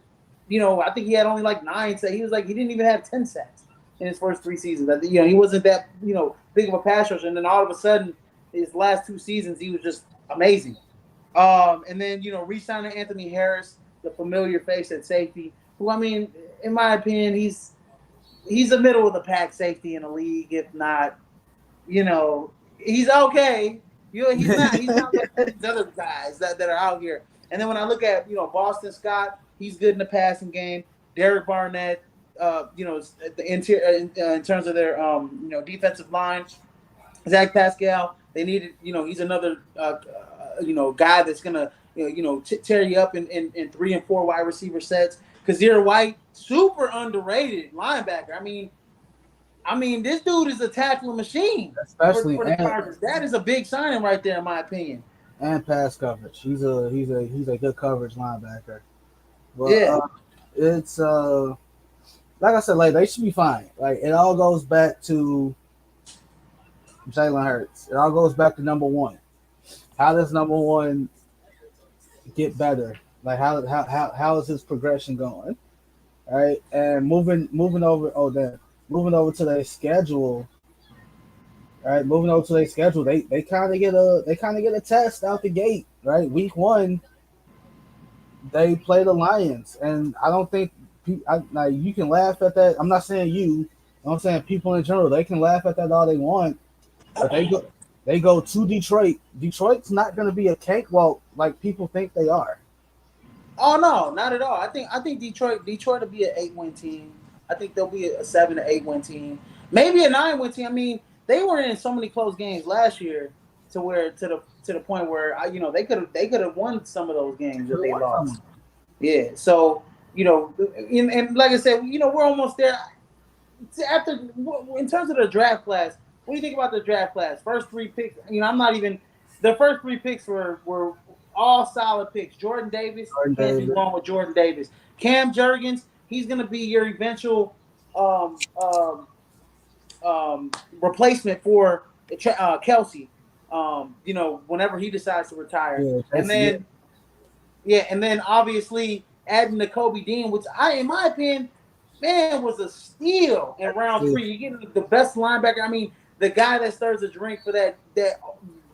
Speaker 1: I think he had only like 9 sacks. He didn't even have 10 sacks in his first 3 seasons. He wasn't that, big of a pass rusher. And then all of a sudden, his last 2 seasons, he was just amazing. And then, re-signing Anthony Harris, the familiar face at safety, who, I mean, in my opinion, he's a middle of the pack safety in the league, if not, he's okay. He's not like these other guys that are out here. And then when I look at, Boston Scott, he's good in the passing game. Derek Barnett, the interior in terms of their defensive line. Zach Pascal, they needed, he's another guy that's gonna tear you up in 3 and 4 wide receiver sets. Kazir White, super underrated linebacker. I mean, this dude is a tackling machine
Speaker 2: Especially
Speaker 1: for the Chargers. That is a big signing right there, in my opinion.
Speaker 2: and pass coverage. He's a good coverage linebacker. But
Speaker 1: Yeah.
Speaker 2: it's like I said, like they should be fine. Like it all goes back to Jalen Hurts. It all goes back to number one. How does number one get better? Like how is his progression going? All right, and moving over. Oh, damn, moving over to their schedule. All right, moving over to their schedule. They kind of get a test out the gate. Right, week one they play the Lions, and I don't think now you can laugh at that. I'm not saying you. I'm saying people in general. They can laugh at that all they want, but they go to Detroit. Detroit's not going to be a cakewalk like people think they are.
Speaker 1: Oh no, not at all. I think Detroit will be an 8-win team. I think they'll be a 7 to 8 win team, maybe a 9-win team. I mean, they were in so many close games last year to the point where they could have won some of those games that they lost. Yeah. So and like I said, we're almost there. after in terms of the draft class, what do you think about the draft class? First three picks, I'm not even. The first three picks were all solid picks. Jordan Davis,
Speaker 2: Jordan
Speaker 1: can't do
Speaker 2: Davis.
Speaker 1: wrong with Jordan Davis. Cam Jurgens, he's gonna be your eventual um, um, replacement for Kelsey. Whenever he decides to retire,
Speaker 2: Yeah,
Speaker 1: and
Speaker 2: that's yeah.
Speaker 1: then yeah, and then obviously adding the Kobe Dean, which in my opinion, man, was a steal in round
Speaker 2: See,
Speaker 1: three. You're getting the best linebacker. I mean, the guy that stirs a drink for that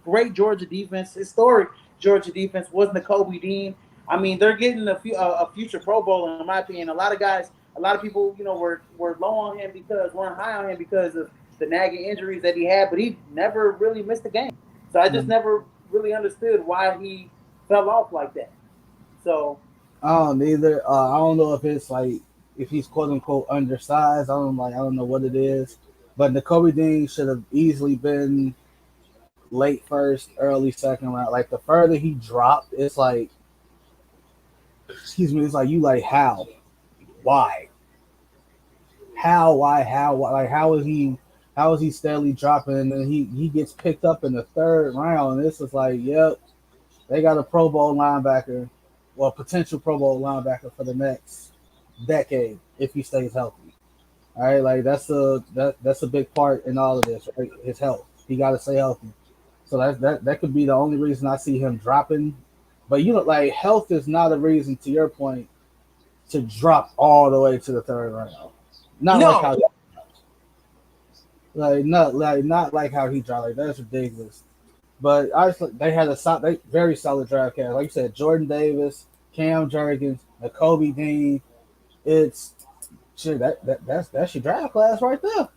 Speaker 1: great Georgia defense, historic Georgia defense, wasn't the Kobe Dean. I mean, they're getting a future Pro Bowler, in my opinion. A lot of guys, a lot of people, were low on him because weren't high on him because of the nagging injuries that he had, but he never really missed a game. So I just never really understood why he fell off like that. So
Speaker 2: I don't either. I don't know if it's like if he's quote unquote undersized. I don't know what it is. But Kobe Dean should have easily been late first, early second round. Like the further he dropped, it's like excuse me, it's like you like how? Why? How, why, like how is he steadily dropping and then he gets picked up in the third round and this is like, yep, they got a Pro Bowl linebacker, well, potential Pro Bowl linebacker for the next decade if he stays healthy. All right, like that's a big part in all of this, right? His health. He got to stay healthy. So that could be the only reason I see him dropping. But like health is not a reason, to your point, to drop all the way to the third round. Not like how
Speaker 1: no,
Speaker 2: not like how he dropped. Like that's ridiculous. But I just, they had they very solid draft cast. Like you said, Jordan Davis, Cam Jurgens, Kobe Dean. It's shit. That's your draft class right there.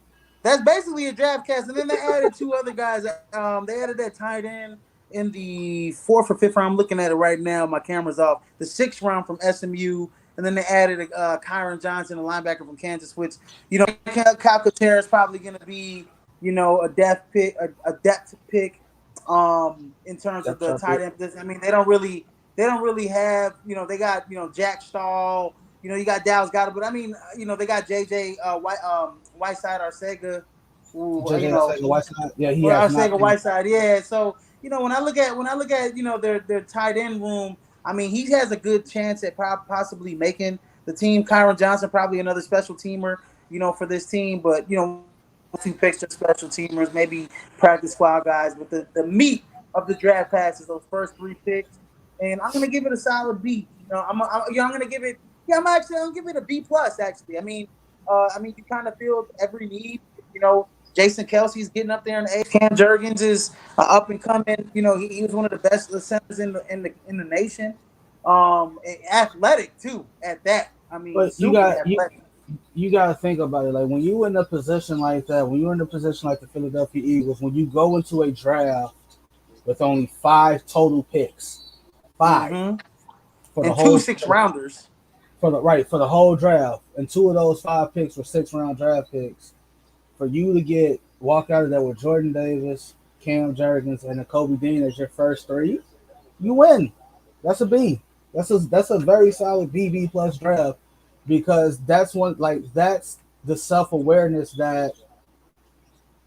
Speaker 1: that's basically a draft cast. And then they added two other guys. They added that tight end in the fourth or fifth round. I'm looking at it right now. My camera's off. The sixth round from SMU. And then they added Kyron Johnson, a linebacker from Kansas, which, Kyle Kater is probably going to be, a depth pick in terms of
Speaker 2: Depth
Speaker 1: the
Speaker 2: chart
Speaker 1: tight
Speaker 2: pick.
Speaker 1: end position. I mean, they don't really have, they got, Jack Stahl, you got Dallas Goddard, but I mean, they got JJ Whiteside Arcega, who,
Speaker 2: JJ Arcega Whiteside. Yeah, he
Speaker 1: or
Speaker 2: has not
Speaker 1: Arcega
Speaker 2: been.
Speaker 1: Whiteside, yeah. So, when I look at their tight end room, I mean, he has a good chance at possibly making the team. Kyron Johnson, probably another special teamer, for this team, but two picks are special teamers, maybe practice squad guys, but the meat of the draft pass is those first three picks, and I'm gonna give it a solid B. I'm gonna give it. Yeah, I'm gonna give it a B plus. Actually, I mean, you kind of feel every need. Jason Kelsey's getting up there in age. Cam Jurgens is up and coming. He was one of the best centers in the nation. Athletic too. At that, I mean,
Speaker 2: But
Speaker 1: super athletic.
Speaker 2: you got to think about it. Like when you in a position like that, when you're in a position like the Philadelphia Eagles, when you go into a draft with only five total picks, five
Speaker 1: Mm-hmm.
Speaker 2: for the
Speaker 1: And two
Speaker 2: whole
Speaker 1: six rounders.
Speaker 2: for the whole draft, and two of those five picks were 6 round draft picks. For you to walk out of there with Jordan Davis, Cam Jurgens, and a Kobe Dean as your first three, you win. That's a B. That's a very solid BB plus draft because that's the self awareness that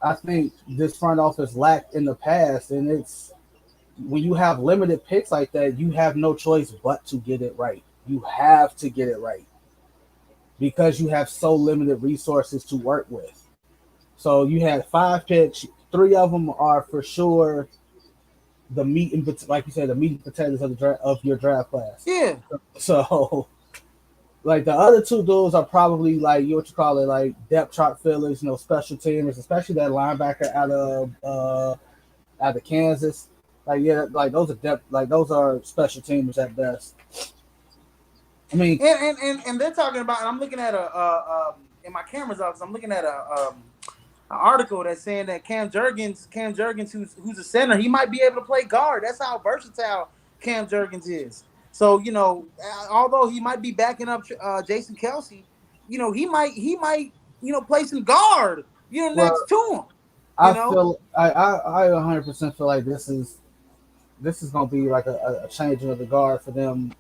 Speaker 2: I think this front office lacked in the past, and it's when you have limited picks like that, you have no choice but to get it right. You have to get it right because you have so limited resources to work with. So you had five picks. Three of them are for sure the meat and like you said, the meat and potatoes of your draft class.
Speaker 1: Yeah.
Speaker 2: So like the other two dudes are probably like what you call it, like depth chart fillers, special teamers, especially that linebacker out of Kansas. Like yeah, like those are depth, like those are special teamers at best. I mean,
Speaker 1: And they're talking about. And I'm looking at in my camera's off. I'm looking at an article that's saying that Cam Jurgens, who's a center, he might be able to play guard. That's how versatile Cam Jurgens is. So although he might be backing up Jason Kelsey, he might play some guard. Next
Speaker 2: well,
Speaker 1: to him. You
Speaker 2: I
Speaker 1: know.
Speaker 2: feel I 100% feel like this is gonna be like a changing of the guard for them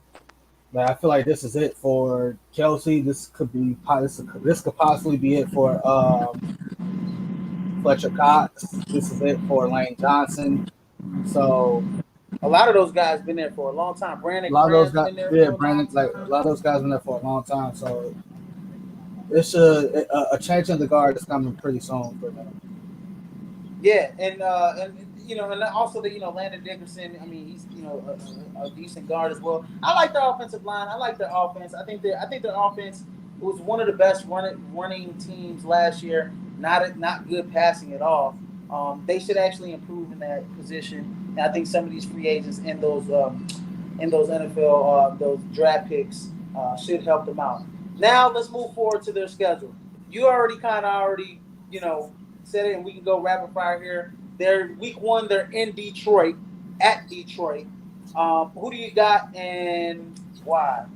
Speaker 2: Like, I feel like this is it for Kelsey. This could possibly be it for Fletcher Cox. This is it for Lane Johnson. So
Speaker 1: A lot of those guys been there for a long time.
Speaker 2: a
Speaker 1: Brandon
Speaker 2: lot of those
Speaker 1: Graham's
Speaker 2: guys,
Speaker 1: been there
Speaker 2: yeah,
Speaker 1: for a long
Speaker 2: Brandon, like a
Speaker 1: time.
Speaker 2: lot of those guys been there for a long time. So it's a change in the guard is coming pretty soon for them.
Speaker 1: Yeah, and also the Landon Dickerson. I mean, he's a decent guard as well. I like their offensive line. I like their offense. I think their offense was one of the best running teams last year. Not good passing at all. They should actually improve in that position. And I think some of these free agents and those NFL those draft picks should help them out. Now let's move forward to their schedule. You already said it, and we can go rapid fire here. They're week one. They're in Detroit, at Detroit. Who do you got and why?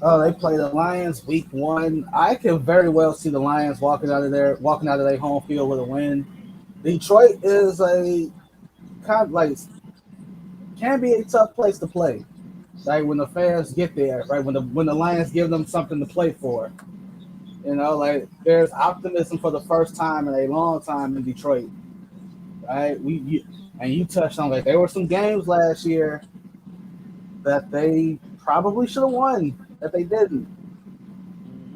Speaker 2: Oh, they play the Lions week one. I can very well see the Lions walking out of their home field with a win. Detroit is a kind of like can be a tough place to play. Right when the fans get there, right when the Lions give them something to play for. Like there's optimism for the first time in a long time in Detroit. Right, and you touched on like there were some games last year that they probably should have won that they didn't.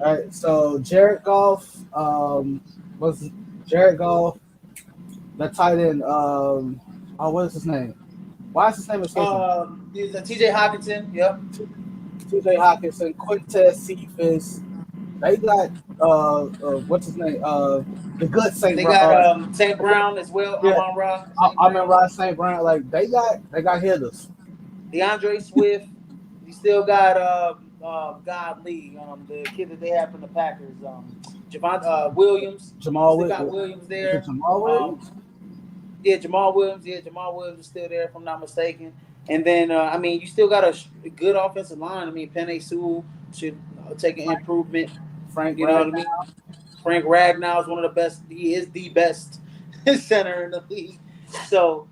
Speaker 2: All right, so Jared Goff was Jared Goff, the tight end. What is his name? Why is his name escaping me?
Speaker 1: Is T.J. Hawkinson? Yep.
Speaker 2: T.J. Hawkinson, Quintez Cephas. They got what's his name? The good Saint
Speaker 1: They
Speaker 2: Brown.
Speaker 1: got St. Brown as well.
Speaker 2: Yeah,
Speaker 1: Amon Ra, St.
Speaker 2: I'm in
Speaker 1: Brown,
Speaker 2: Rod Saint Brown. Like they got hitters.
Speaker 1: DeAndre Swift. You still got God Lee, the kid that they have from the Packers. Javon Williams. You
Speaker 2: Jamal
Speaker 1: still got
Speaker 2: Williams.
Speaker 1: Williams
Speaker 2: Is it
Speaker 1: there.
Speaker 2: Jamal
Speaker 1: Um,
Speaker 2: Williams?
Speaker 1: Yeah, Jamal Williams. Yeah, Jamal Williams is still there, if I'm not mistaken. And then, I mean, you still got a good offensive line. I mean, Penei Sewell should take an
Speaker 2: Frank,
Speaker 1: improvement.
Speaker 2: Frank
Speaker 1: You know what I
Speaker 2: Ragnow.
Speaker 1: mean? Frank Ragnow is one of the best. He is the best center in the league. So,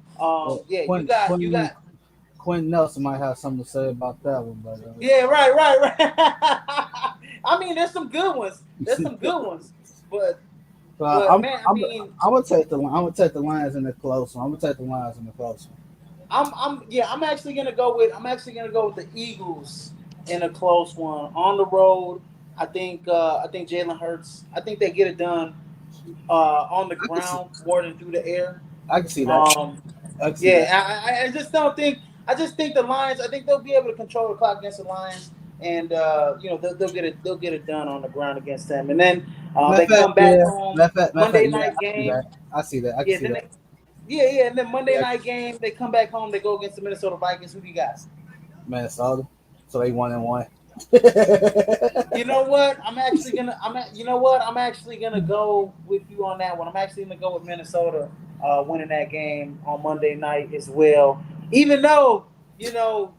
Speaker 1: yeah, you
Speaker 2: Quentin,
Speaker 1: got you
Speaker 2: Quentin,
Speaker 1: got.
Speaker 2: Quentin Nelson might have something to say about that one, but
Speaker 1: Yeah, right. I mean, there's some good ones. There's some good ones, but
Speaker 2: so
Speaker 1: but man, I mean,
Speaker 2: I'm gonna take the Lions in the close one. I'm gonna take the Lions in the close one.
Speaker 1: I'm actually gonna go with the Eagles in a close one on the road. I think Jalen Hurts. I think they get it done on the
Speaker 2: I can see,
Speaker 1: ground more than through the air.
Speaker 2: I can see that.
Speaker 1: Um,
Speaker 2: I can see that.
Speaker 1: yeah, I just don't think. I just think the Lions. I think they'll be able to control the clock against the Lions, and they'll get it done on the ground against them. And then
Speaker 2: Matter
Speaker 1: they
Speaker 2: of fact,
Speaker 1: come back
Speaker 2: yeah.
Speaker 1: home
Speaker 2: Matter of fact,
Speaker 1: Monday
Speaker 2: yeah.
Speaker 1: night
Speaker 2: I see
Speaker 1: game.
Speaker 2: that. I see that. I can
Speaker 1: Yeah,
Speaker 2: see
Speaker 1: then
Speaker 2: that.
Speaker 1: they yeah, and then Monday
Speaker 2: Yeah,
Speaker 1: night game they come back home. They go against the Minnesota Vikings. Who do you got?
Speaker 2: Minnesota. So they 1-1.
Speaker 1: You know what? You know what? I'm actually gonna go with you on that one. I'm actually gonna go with Minnesota winning that game on Monday night as well. Even though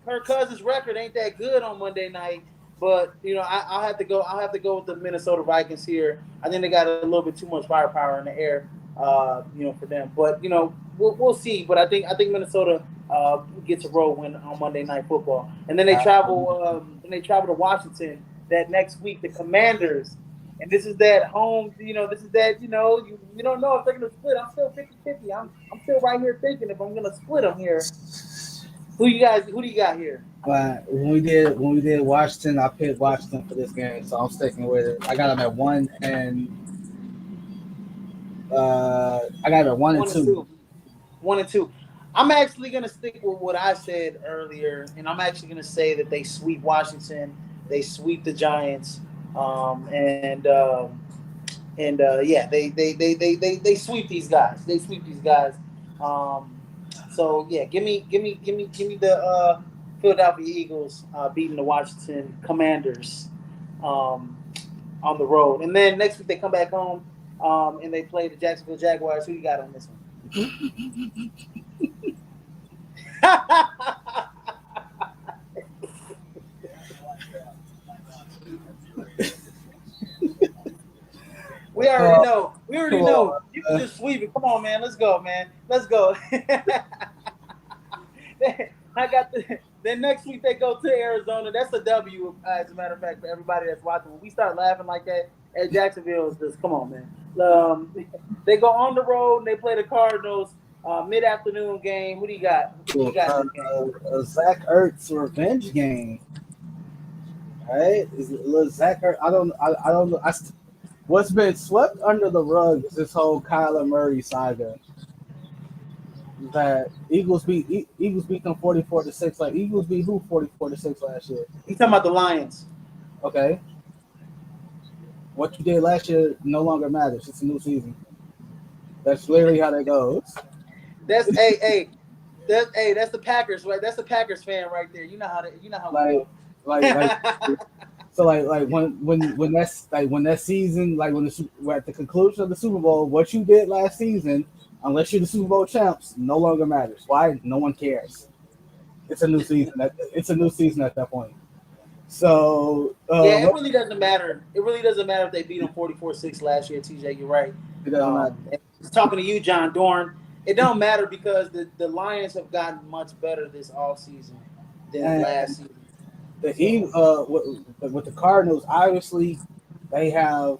Speaker 1: Kirk Cousins' record ain't that good on Monday night, but I'll have to go. I'll have to go with the Minnesota Vikings here. I think they got a little bit too much firepower in the air, for them. But we'll see. But I think Minnesota gets a road win on Monday Night Football, and then they travel. Then they travel to Washington that next week. The Commanders, and this is that home. This is that. You don't know if they're gonna split. I'm still 50-50. I'm still right here thinking if I'm gonna split them here. Who do you got here?
Speaker 2: But when we did Washington, I picked Washington for this game, so I'm sticking with it. I got them at one and I got them at one and
Speaker 1: One and
Speaker 2: two.
Speaker 1: two. 1 and 2. I'm actually gonna stick with what I said earlier, and I'm actually gonna say that they sweep Washington, they sweep the Giants, yeah, they sweep these guys. They sweep these guys. Um, so yeah, give me the Philadelphia Eagles beating the Washington Commanders um, on the road, and then next week they come back home and they play the Jacksonville Jaguars. Who you got on this one? We already
Speaker 2: Oh,
Speaker 1: know. We
Speaker 2: come
Speaker 1: already know.
Speaker 2: on.
Speaker 1: You can just sweep it. Come on, man. Let's go, man. Let's go. I got the Then next week they go to Arizona. That's a W, as a matter of fact, for everybody that's watching. When we start laughing like that at Jacksonville, it's just come on, man. They go on the road and they play the Cardinals. Mid-afternoon game. Who do you got? Who you
Speaker 2: Well,
Speaker 1: got in this game?
Speaker 2: Zach Ertz revenge game, right? Is it little Zach Ertz? I don't know. What's been swept under the rug is this whole Kyler Murray saga. That Eagles beat them 44-6. Like Eagles beat who 44-6 last year?
Speaker 1: He's talking about the Lions.
Speaker 2: Okay, what you did last year no longer matters. It's a new season. That's literally how that goes.
Speaker 1: That's that's the Packers, right? That's the Packers fan right there. You know how we
Speaker 2: Like
Speaker 1: go.
Speaker 2: like so like when that season we're at the conclusion of the Super Bowl, what you did last season, unless you're the Super Bowl champs, no longer matters. Why? No one cares. It's a new season. It's a new season at that point. So
Speaker 1: Yeah, it really doesn't matter. It really doesn't matter if they beat them 44-6 last year, TJ. You're right.
Speaker 2: it doesn't matter.
Speaker 1: Talking to you, John Dorn, it don't matter because the Lions have gotten much better this offseason than
Speaker 2: And
Speaker 1: last season.
Speaker 2: the
Speaker 1: So
Speaker 2: with the Cardinals, obviously they have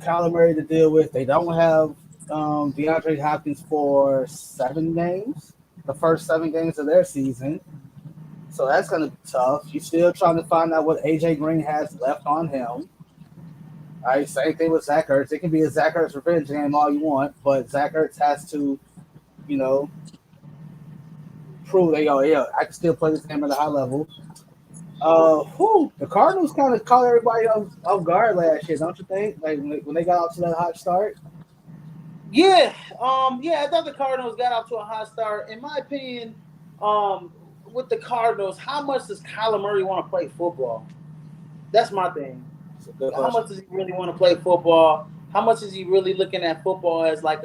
Speaker 2: Kyler Murray to deal with. They don't have DeAndre Hopkins for 7 games, the first 7 games of their season. So that's going to be tough. You're still trying to find out what AJ Green has left on him. All right, same thing with Zach Ertz. It can be a Zach Ertz revenge game all you want, but Zach Ertz has to, you know, prove that, yeah, I can still play this game at a high level. The Cardinals kind of caught everybody off guard last year, don't you think? Like when they got off to that hot start.
Speaker 1: yeah, I thought the Cardinals got off to a hot start. In my opinion, with the Cardinals, how much does Kyler Murray want to play football? That's my thing.
Speaker 2: It's a good
Speaker 1: How
Speaker 2: question.
Speaker 1: much does he really want to play football? How much is he really looking at football as like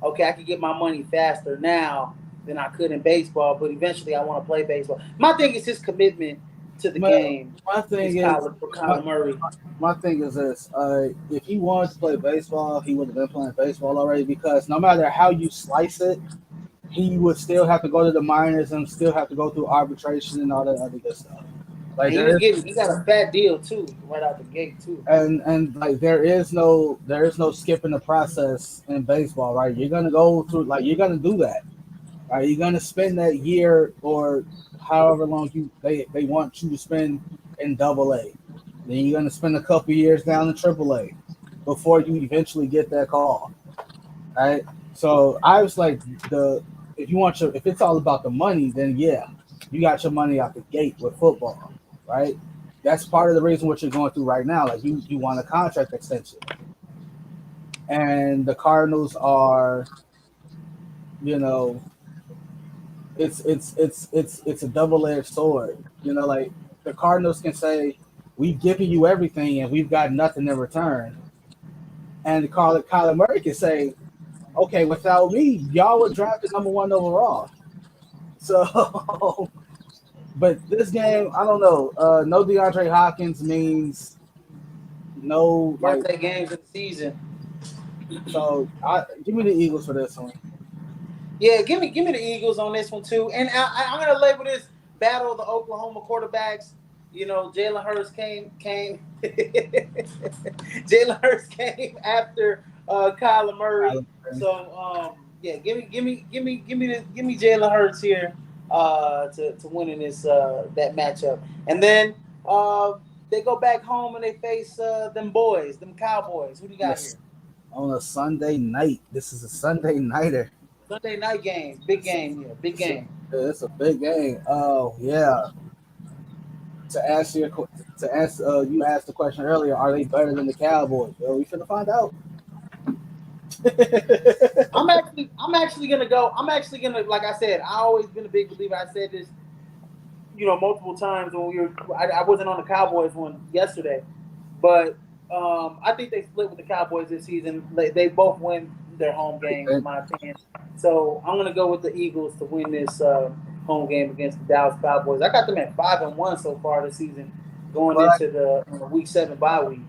Speaker 1: okay, I can get my money faster now than I could in baseball, but eventually I want to play baseball. My thing is his commitment to the
Speaker 2: My,
Speaker 1: game
Speaker 2: my
Speaker 1: is
Speaker 2: thing is
Speaker 1: Kyler Murray.
Speaker 2: my thing is this: if he wanted to play baseball, he would have been playing baseball already. Because no matter how you slice it, he would still have to go to the minors and still have to go through arbitration and all that other good stuff.
Speaker 1: And
Speaker 2: Like there is,
Speaker 1: he got a fat deal too, right out the gate too.
Speaker 2: and like there is no skipping the process in baseball, right? You're gonna go through you're gonna do that, right? You're gonna spend that year or however long they want you to spend in Double A. Then you're gonna spend a couple years down in Triple A before you eventually get that call, right? So I was like if it's all about the money, then yeah, you got your money out the gate with football, right? That's part of the reason what you're going through right now. Like you want a contract extension, and the Cardinals are, you know, it's a double edged sword. Like the Cardinals can say we've given you everything and we've got nothing in return, and Kyler Murray can say, okay, without me, y'all were drafted #1 overall. So, but this game, I don't know. No DeAndre Hopkins means no
Speaker 1: Birthday games of the season.
Speaker 2: So give me the Eagles for this one.
Speaker 1: Yeah, give me the Eagles on this one too. And I'm gonna label this battle of the Oklahoma quarterbacks. You know, Jalen Hurts came Jalen Hurts came after Kyler Murray. So yeah, give me Jalen Hurts here to winning this that matchup. And then they go back home and they face them Cowboys. Who do you got
Speaker 2: Yes,
Speaker 1: here?
Speaker 2: on a Sunday night. This is a Sunday nighter.
Speaker 1: Sunday night game, big
Speaker 2: It's a,
Speaker 1: game here, big
Speaker 2: it's a,
Speaker 1: game.
Speaker 2: it's a big game. Oh yeah. To answer you asked the question earlier. Are they better than the Cowboys? Well, we finna find out.
Speaker 1: I'm actually gonna, like I said, I always been a big believer. I said this, multiple times when I wasn't on the Cowboys one yesterday, but I think they split with the Cowboys this season. They both win their home games, in my opinion. So I'm gonna go with the Eagles to win this home game against the Dallas Cowboys. I got them at 5-1 so far this season, going
Speaker 2: Well,
Speaker 1: into the Week 7 bye week.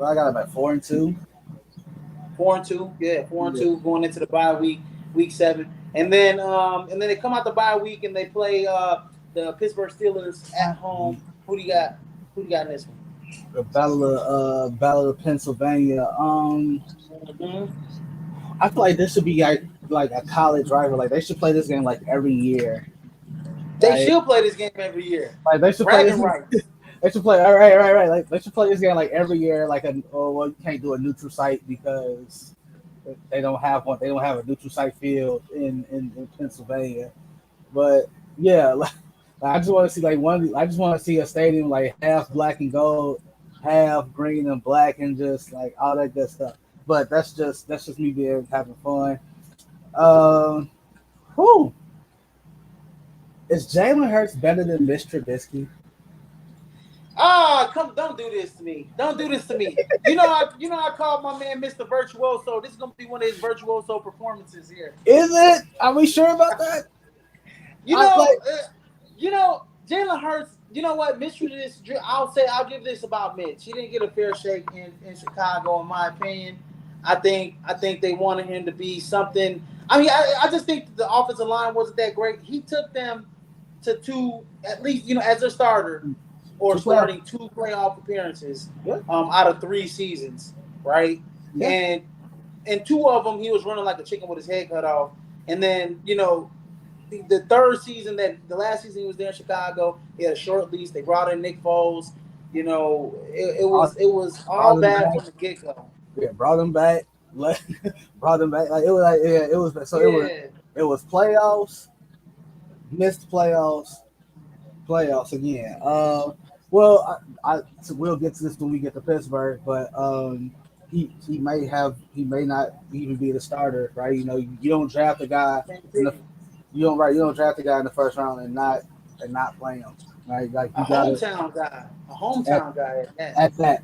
Speaker 2: I got them at 4-2.
Speaker 1: 4-2, yeah, four and
Speaker 2: Yeah.
Speaker 1: two going into the bye week, Week 7, and then they come out the bye week and they play the Pittsburgh Steelers at home. Who do you got? Who do you got in this one?
Speaker 2: The Battle of Pennsylvania.
Speaker 1: Mm-hmm.
Speaker 2: I feel like this should be like a college rival. Like they should play this game like every year.
Speaker 1: They
Speaker 2: Right?
Speaker 1: should play this game every year.
Speaker 2: Like they should play
Speaker 1: Bragging
Speaker 2: this.
Speaker 1: rights.
Speaker 2: They should play. All right, right, right. Like they should play this game like every year. Like well, you can't do a neutral site because they don't have one. They don't have a neutral site field in Pennsylvania. But yeah, like, I just want to see like one. I just want to see a stadium like half black and gold, half green and black, and just like all that good stuff. But that's just me being having fun. Um, who is Jalen Hurts better than Mr. Trubisky?
Speaker 1: Ah, come! Don't do this to me. Don't do this to me. I called my man Mr. Virtuoso. This is gonna be one of his virtuoso performances here.
Speaker 2: Is it? Are we sure about that?
Speaker 1: You
Speaker 2: I
Speaker 1: know,
Speaker 2: like.
Speaker 1: Jalen Hurts. You know what, Mitch? I'll give this about Mitch. He didn't get a fair shake in Chicago, in my opinion. I think they wanted him to be something. I mean, I just think the offensive line wasn't that great. He took them to two, at least, as their starter or starting two playoff appearances out of 3 seasons, right?
Speaker 2: Yeah.
Speaker 1: And two of them, he was running like a chicken with his head cut off. And then, the third season, the last season he was there in Chicago, he had a short lease. They brought in Nick Foles. It was all bad from the get go.
Speaker 2: Yeah, brought him back. Brought him back. Like it was like it was so it was playoffs, missed playoffs again. Well, so we'll get to this when we get to Pittsburgh, but he may not even be the starter, right? You don't draft a guy you don't draft a guy in the first round and not play him, right? Like
Speaker 1: a hometown guy
Speaker 2: at that.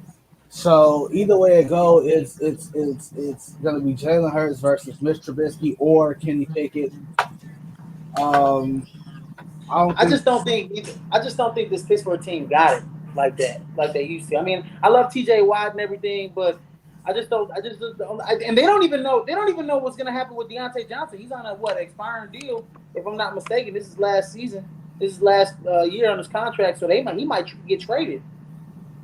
Speaker 2: So either way it go, it's gonna be Jalen Hurts versus Mr. Trubisky or Kenny Pickett.
Speaker 1: I just don't think this Pittsburgh team got it like that, like they used to. I mean, I love T.J. Watt and everything, but and they don't even know what's gonna happen with Deontay Johnson. He's on a expiring deal, if I'm not mistaken. This is last season. This is last year on his contract, so he might get traded,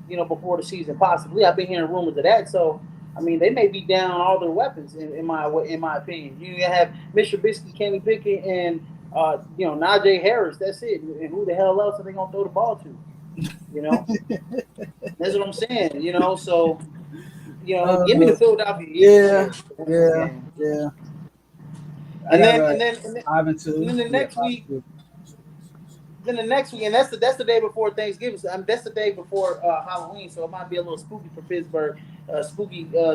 Speaker 1: before the season possibly. I've been hearing rumors of that, so I mean they may be down all their weapons in my opinion. You have Mr. Trubisky, Kenny Pickett, and Najee Harris. That's it. And who the hell else are they gonna throw the ball to? That's what I'm saying. So. Give me the Philadelphia
Speaker 2: Eagles. Yeah.
Speaker 1: And then
Speaker 2: 5-2.
Speaker 1: And then the next week, and that's the day before Thanksgiving. So, that's the day before Halloween, so it might be a little spooky for Pittsburgh,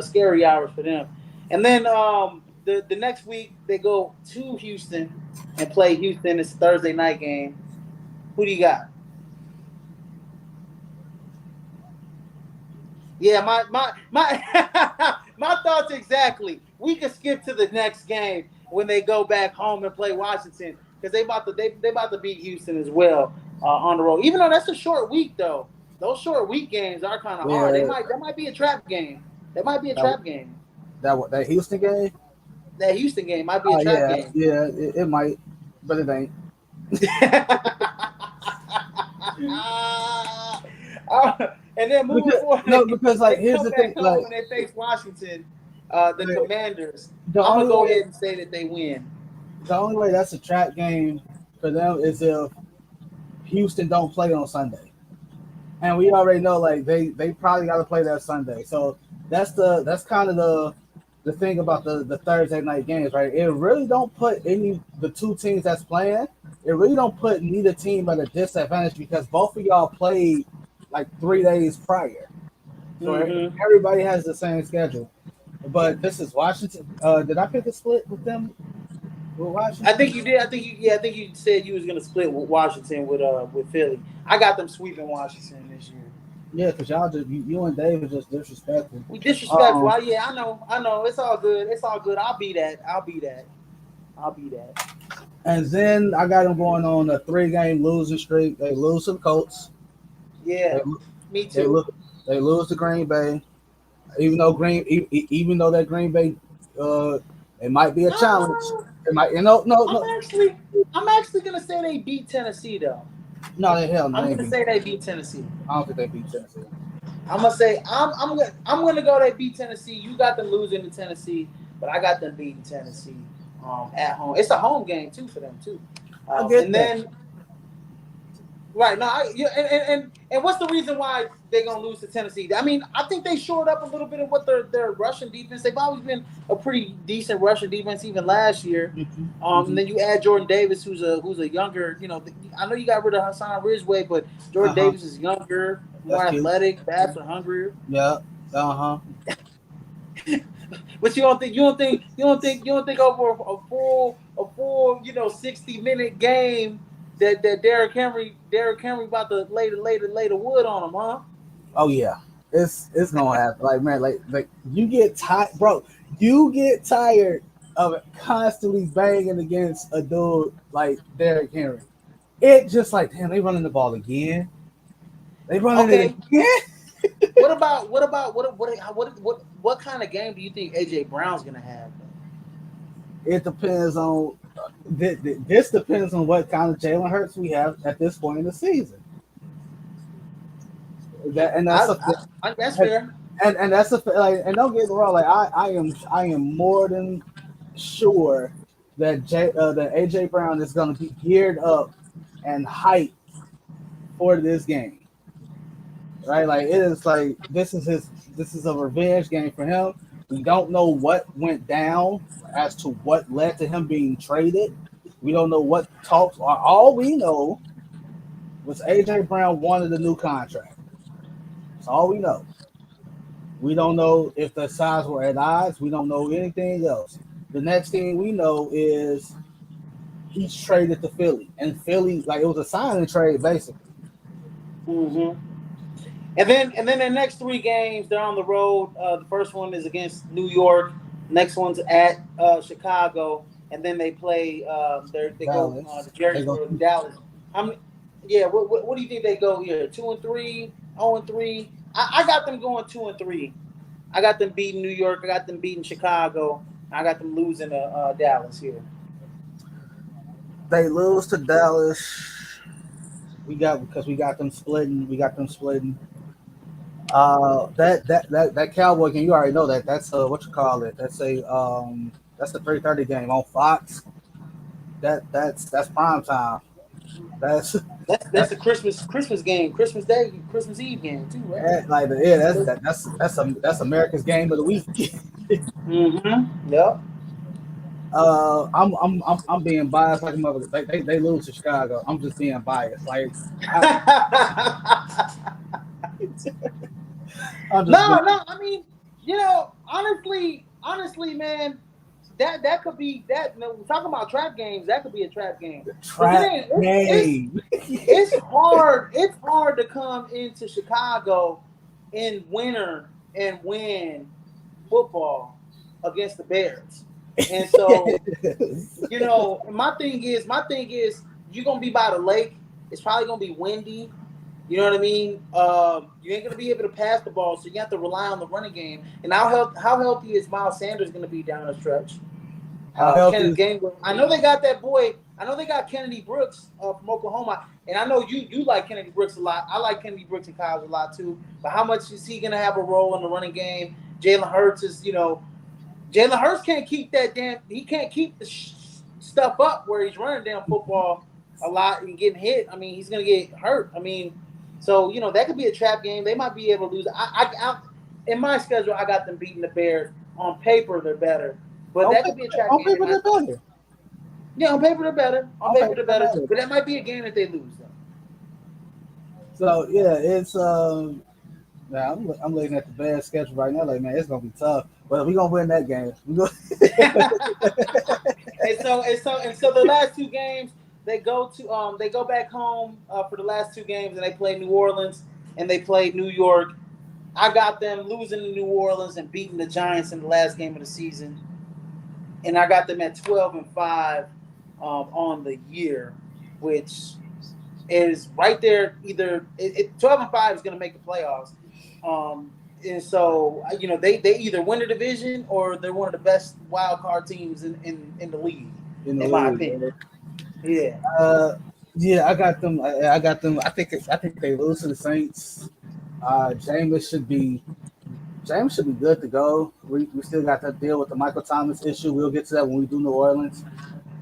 Speaker 1: scary hours for them. And then the next week they go to Houston and play Houston. It's a Thursday night game. Who do you got? Yeah, my my thoughts exactly. We can skip to the next game when they go back home and play Washington because they about to beat Houston as well on the road. Even though that's a short week though, those short week games are kind of hard. That might be a trap game. That might be a trap game.
Speaker 2: That Houston game.
Speaker 1: That Houston game might be a trap game.
Speaker 2: Yeah, it might, but it ain't.
Speaker 1: And then moving forward,
Speaker 2: because like here's the thing, like
Speaker 1: when they face Washington, the Commanders, I'm gonna go ahead and say that they win.
Speaker 2: The only way that's a trap game for them is if Houston don't play on Sunday, and we already know like they probably got to play that Sunday. So that's kind of the thing about the Thursday night games, right? It really don't put the two teams that's playing. It really don't put neither team at a disadvantage because both of y'all played like 3 days prior. So everybody has the same schedule. But this is Washington. Did I pick a split with them? With Washington?
Speaker 1: I think you did. I think you said you was gonna split with Washington with Philly. I got them sweeping Washington this year.
Speaker 2: Yeah, because y'all you and Dave are just disrespectful.
Speaker 1: We disrespectful. Yeah, I know. It's all good. I'll be that.
Speaker 2: And then I got them going on a 3-game losing streak. They lose to the Colts.
Speaker 1: Yeah, me too.
Speaker 2: They lose to Green Bay, even though that Green Bay, it might be a challenge. It might, no.
Speaker 1: I'm actually gonna say they beat Tennessee though.
Speaker 2: No, they hell no,
Speaker 1: I'm
Speaker 2: they ain't
Speaker 1: gonna
Speaker 2: beat
Speaker 1: say they
Speaker 2: Tennessee.
Speaker 1: beat Tennessee.
Speaker 2: I don't think they beat Tennessee.
Speaker 1: I'm gonna say I'm gonna go. They beat Tennessee. You got them losing to Tennessee, but I got them beating Tennessee at home. It's a home game too for them too.
Speaker 2: I get
Speaker 1: And
Speaker 2: that.
Speaker 1: then right now, and what's the reason why they're gonna lose to Tennessee? I mean, I think they shored up a little bit of what their Russian defense. They've always been a pretty decent Russian defense, even last year.
Speaker 2: Mm-hmm.
Speaker 1: And
Speaker 2: Mm-hmm.
Speaker 1: then you add Jordan Davis, who's a younger. I know you got rid of Hassan Ridgeway, but Jordan
Speaker 2: Uh-huh.
Speaker 1: Davis is younger,
Speaker 2: That's
Speaker 1: more
Speaker 2: cute.
Speaker 1: athletic, faster, hungrier.
Speaker 2: Yeah. Uh-huh.
Speaker 1: But you don't think over a full 60-minute game that Derrick Henry about to lay the wood on him, huh?
Speaker 2: Oh yeah. It's gonna happen. Like man, like you get tired, bro. You get tired of constantly banging against a dude like Derrick Henry. It just like damn, they running the ball again. They running it
Speaker 1: Okay.
Speaker 2: again.
Speaker 1: What kind of game do you think AJ Brown's gonna have?
Speaker 2: It depends on this depends on what kind of Jalen Hurts we have at this point in the season. That and that's
Speaker 1: I,
Speaker 2: a
Speaker 1: that's
Speaker 2: and,
Speaker 1: fair.
Speaker 2: and that's a like and don't get me wrong, like I am more than sure that AJ Brown is going to be geared up and hyped for this game, right? Like it is like this is a revenge game for him. We don't know what went down as to what led to him being traded. We don't know what talks are. All we know was AJ Brown wanted a new contract. That's all we know. We don't know if the sides were at odds. We don't know anything else. The next thing we know is he's traded to Philly, and Philly, like it was a signing trade basically.
Speaker 1: Hmm. And then the next three games they're on the road. The first one is against New York. Next one's at Chicago, and then they play. They go
Speaker 2: Dallas,
Speaker 1: to
Speaker 2: they go.
Speaker 1: Jerrysburg, Dallas. How many? Yeah. What do you think they go here? 2-3, 0-3. I got them going 2-3. I got them beating New York. I got them beating Chicago. I got them losing to Dallas here.
Speaker 2: They lose to Dallas. We got them splitting. We got them splitting. That Cowboy game. You already know that. That's what you call it. That's the 3:30 game on Fox. That's prime time. That's
Speaker 1: That's
Speaker 2: that's
Speaker 1: the Christmas game, Christmas Day, Christmas Eve game too, right?
Speaker 2: like yeah. That's America's game of the week.
Speaker 1: Mm-hmm. Yep.
Speaker 2: I'm being biased like a mother. They lose to Chicago. I'm just being biased. Like I, I'm just
Speaker 1: No,
Speaker 2: being
Speaker 1: no. I mean, honestly, man, that could be that. No, talking about trap games, that could be a trap game because it
Speaker 2: trap
Speaker 1: ain't.
Speaker 2: game.
Speaker 1: It's hard. It's hard to come into Chicago in winter and win football against the Bears, and so my thing is, you're gonna be by the lake. It's probably gonna be windy. You know what I mean? You ain't gonna be able to pass the ball, so you have to rely on the running game. And how healthy is Miles Sanders gonna be down the stretch?
Speaker 2: How healthy
Speaker 1: Kenneth
Speaker 2: is
Speaker 1: Gainwell. I know they got that boy. I know they got Kennedy Brooks from Oklahoma, and I know you like Kennedy Brooks a lot. I like Kennedy Brooks in college a lot too. But how much is he gonna have a role in the running game? Jalen Hurts Jalen Hurts can't keep that damn. He can't keep the stuff up where he's running down football a lot and getting hit. I mean, he's gonna get hurt. I mean, so that could be a trap game. They might be able to lose. In my schedule, I got them beating the Bears. On paper, they're better, but that could be a trap
Speaker 2: on
Speaker 1: game.
Speaker 2: paper they're better.
Speaker 1: Yeah, on paper they're better. On
Speaker 2: On
Speaker 1: paper
Speaker 2: paper
Speaker 1: they're
Speaker 2: they're
Speaker 1: better,
Speaker 2: better.
Speaker 1: but that might be a game that they lose though.
Speaker 2: So yeah, it's now I'm looking at the bad schedule right now. Like man, it's gonna be tough, but we gonna win that game.
Speaker 1: And so the last two games they go back home for the last two games and they play New Orleans and they play New York. I got them losing to New Orleans and beating the Giants in the last game of the season, and I got them at 12-5 on the year, which is right there. Either 12-5 is going to make the playoffs, and so they either win the division or they're one of the best wild card teams in the league,
Speaker 2: in the
Speaker 1: in my
Speaker 2: league.
Speaker 1: opinion. Yeah.
Speaker 2: Uh, Yeah, I got them. I got them. I think they lose to the Saints. James should be good to go. We still got to deal with the Michael Thomas issue. We'll get to that when we do New Orleans.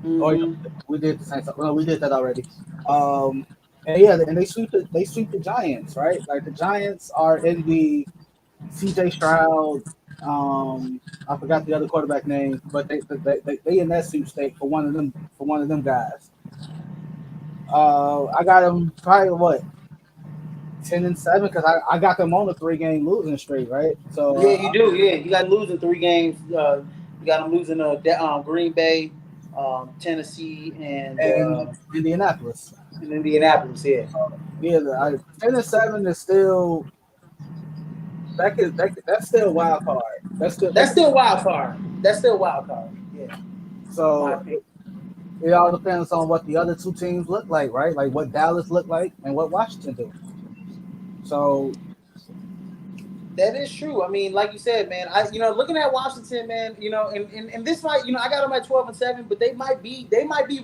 Speaker 2: Or
Speaker 1: Mm-hmm.
Speaker 2: we did the Saints. Well, we did that already. Um, and yeah, and they sweep the Giants, right? Like the Giants are in the C.J. Stroud. I forgot the other quarterback name, but they in that sweepstake for one of them guys. I got them probably what 10-7 because I got them on the 3 game losing streak, right? So
Speaker 1: Yeah, you do. Yeah, you got losing 3 games. You got them losing Green Bay, Tennessee,
Speaker 2: and Indianapolis.
Speaker 1: and Indianapolis. Yeah,
Speaker 2: Yeah,
Speaker 1: yeah.
Speaker 2: 10-7 is still that's still a wild card. That's still
Speaker 1: That's still wild card. That's still wild card. Yeah, in my
Speaker 2: so
Speaker 1: opinion.
Speaker 2: it all depends on what the other two teams look like, right? Like what Dallas look like and what Washington do. So
Speaker 1: That is true. I mean, like you said, man. Looking at Washington, man. And this might, I got them at 12-7, but they might be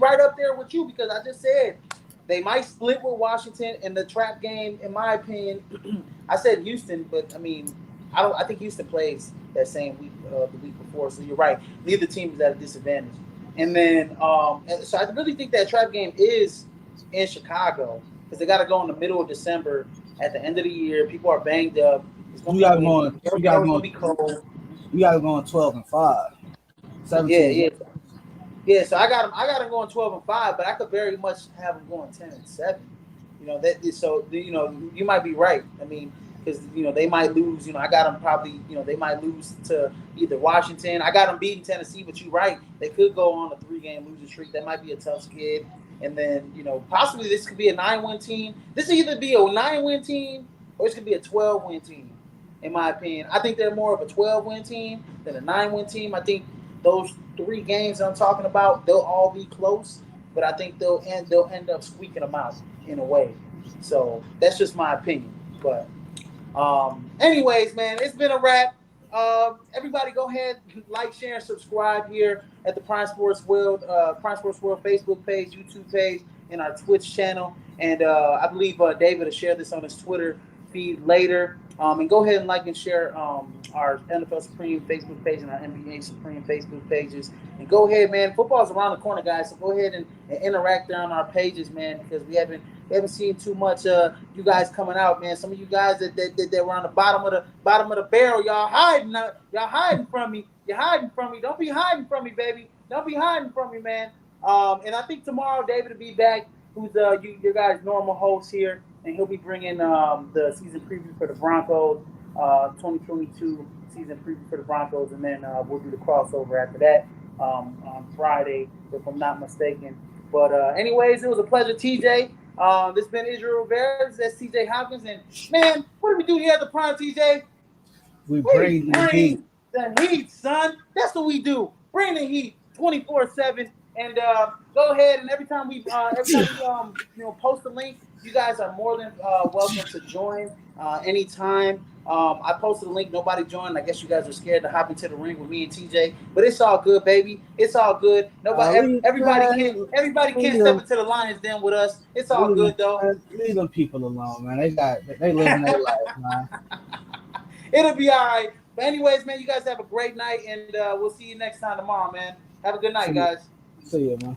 Speaker 1: right up there with you because I just said they might split with Washington in the trap game. In my opinion, I said Houston, but I mean, I don't. I think Houston plays that same week, the week before. So you're right. Neither team is at a disadvantage. And then, so I really think that trap game is in Chicago because they got to go in the middle of December at the end of the year. People are banged up. It's gonna
Speaker 2: we
Speaker 1: be
Speaker 2: got
Speaker 1: windy.
Speaker 2: going we got
Speaker 1: Arizona's gonna
Speaker 2: going
Speaker 1: be cold.
Speaker 2: we got going 12-5,
Speaker 1: Yeah,
Speaker 2: 17 games.
Speaker 1: yeah, yeah. So I got them. I got them going 12-5, but I could very much have them going 10-7. That is so. You might be right. I mean, because they might lose. I got them probably. They might lose to either Washington. I got them beating Tennessee, but you're right. They could go on a 3 game losing streak. That might be a tough skid. And then possibly this could be a 9-win team. This could either be a 9-win team or this could be a 12-win team. In my opinion, I think they're more of a 12-win team than a 9-win team. I think those 3 games I'm talking about, they'll all be close, but I think they'll end up squeaking them out in a way. So that's just my opinion. But anyways, man, it's been a wrap. Everybody, go ahead, like, share, and subscribe here at the Prime Sports World Facebook page, YouTube page, and our Twitch channel. And I believe David will share this on his Twitter feed later. And go ahead and like and share our NFL Supreme Facebook page and our NBA Supreme Facebook pages. And go ahead, man. Football's around the corner, guys. So go ahead and interact there on our pages, man, because we haven't seen too much you guys coming out, man. Some of you guys that were on the bottom of the barrel, y'all hiding from me. You're hiding from me. Don't be hiding from me, baby. Don't be hiding from me, man. And I think tomorrow David will be back, who's your guys' normal host here, and he'll be bringing the season preview for the Broncos, 2022 season preview for the Broncos, and then we'll do the crossover after that on Friday, if I'm not mistaken. But anyways, it was a pleasure, TJ. This has been Israel Rivera. That's TJ Hopkins. And man, what do we do here at the Prime, TJ?
Speaker 2: We
Speaker 1: We
Speaker 2: bring the heat.
Speaker 1: bring the heat, son. That's what we do. Bring the heat 24/7. And go ahead and every time we post a link, you guys are more than welcome to join anytime. I posted a link, nobody joined. I guess you guys are scared to hop into the ring with me and TJ, but it's all good, baby. It's all good.
Speaker 2: Leave,
Speaker 1: Everybody can't
Speaker 2: leave
Speaker 1: step
Speaker 2: them,
Speaker 1: into the lion's den with us. It's all
Speaker 2: leave them,
Speaker 1: good though.
Speaker 2: leave them people alone, man. They living their life, man.
Speaker 1: It'll be all right. But anyways, man, you guys have a great night, and we'll see you next time tomorrow, man. Have a good night,
Speaker 2: See,
Speaker 1: guys.
Speaker 2: see you, man.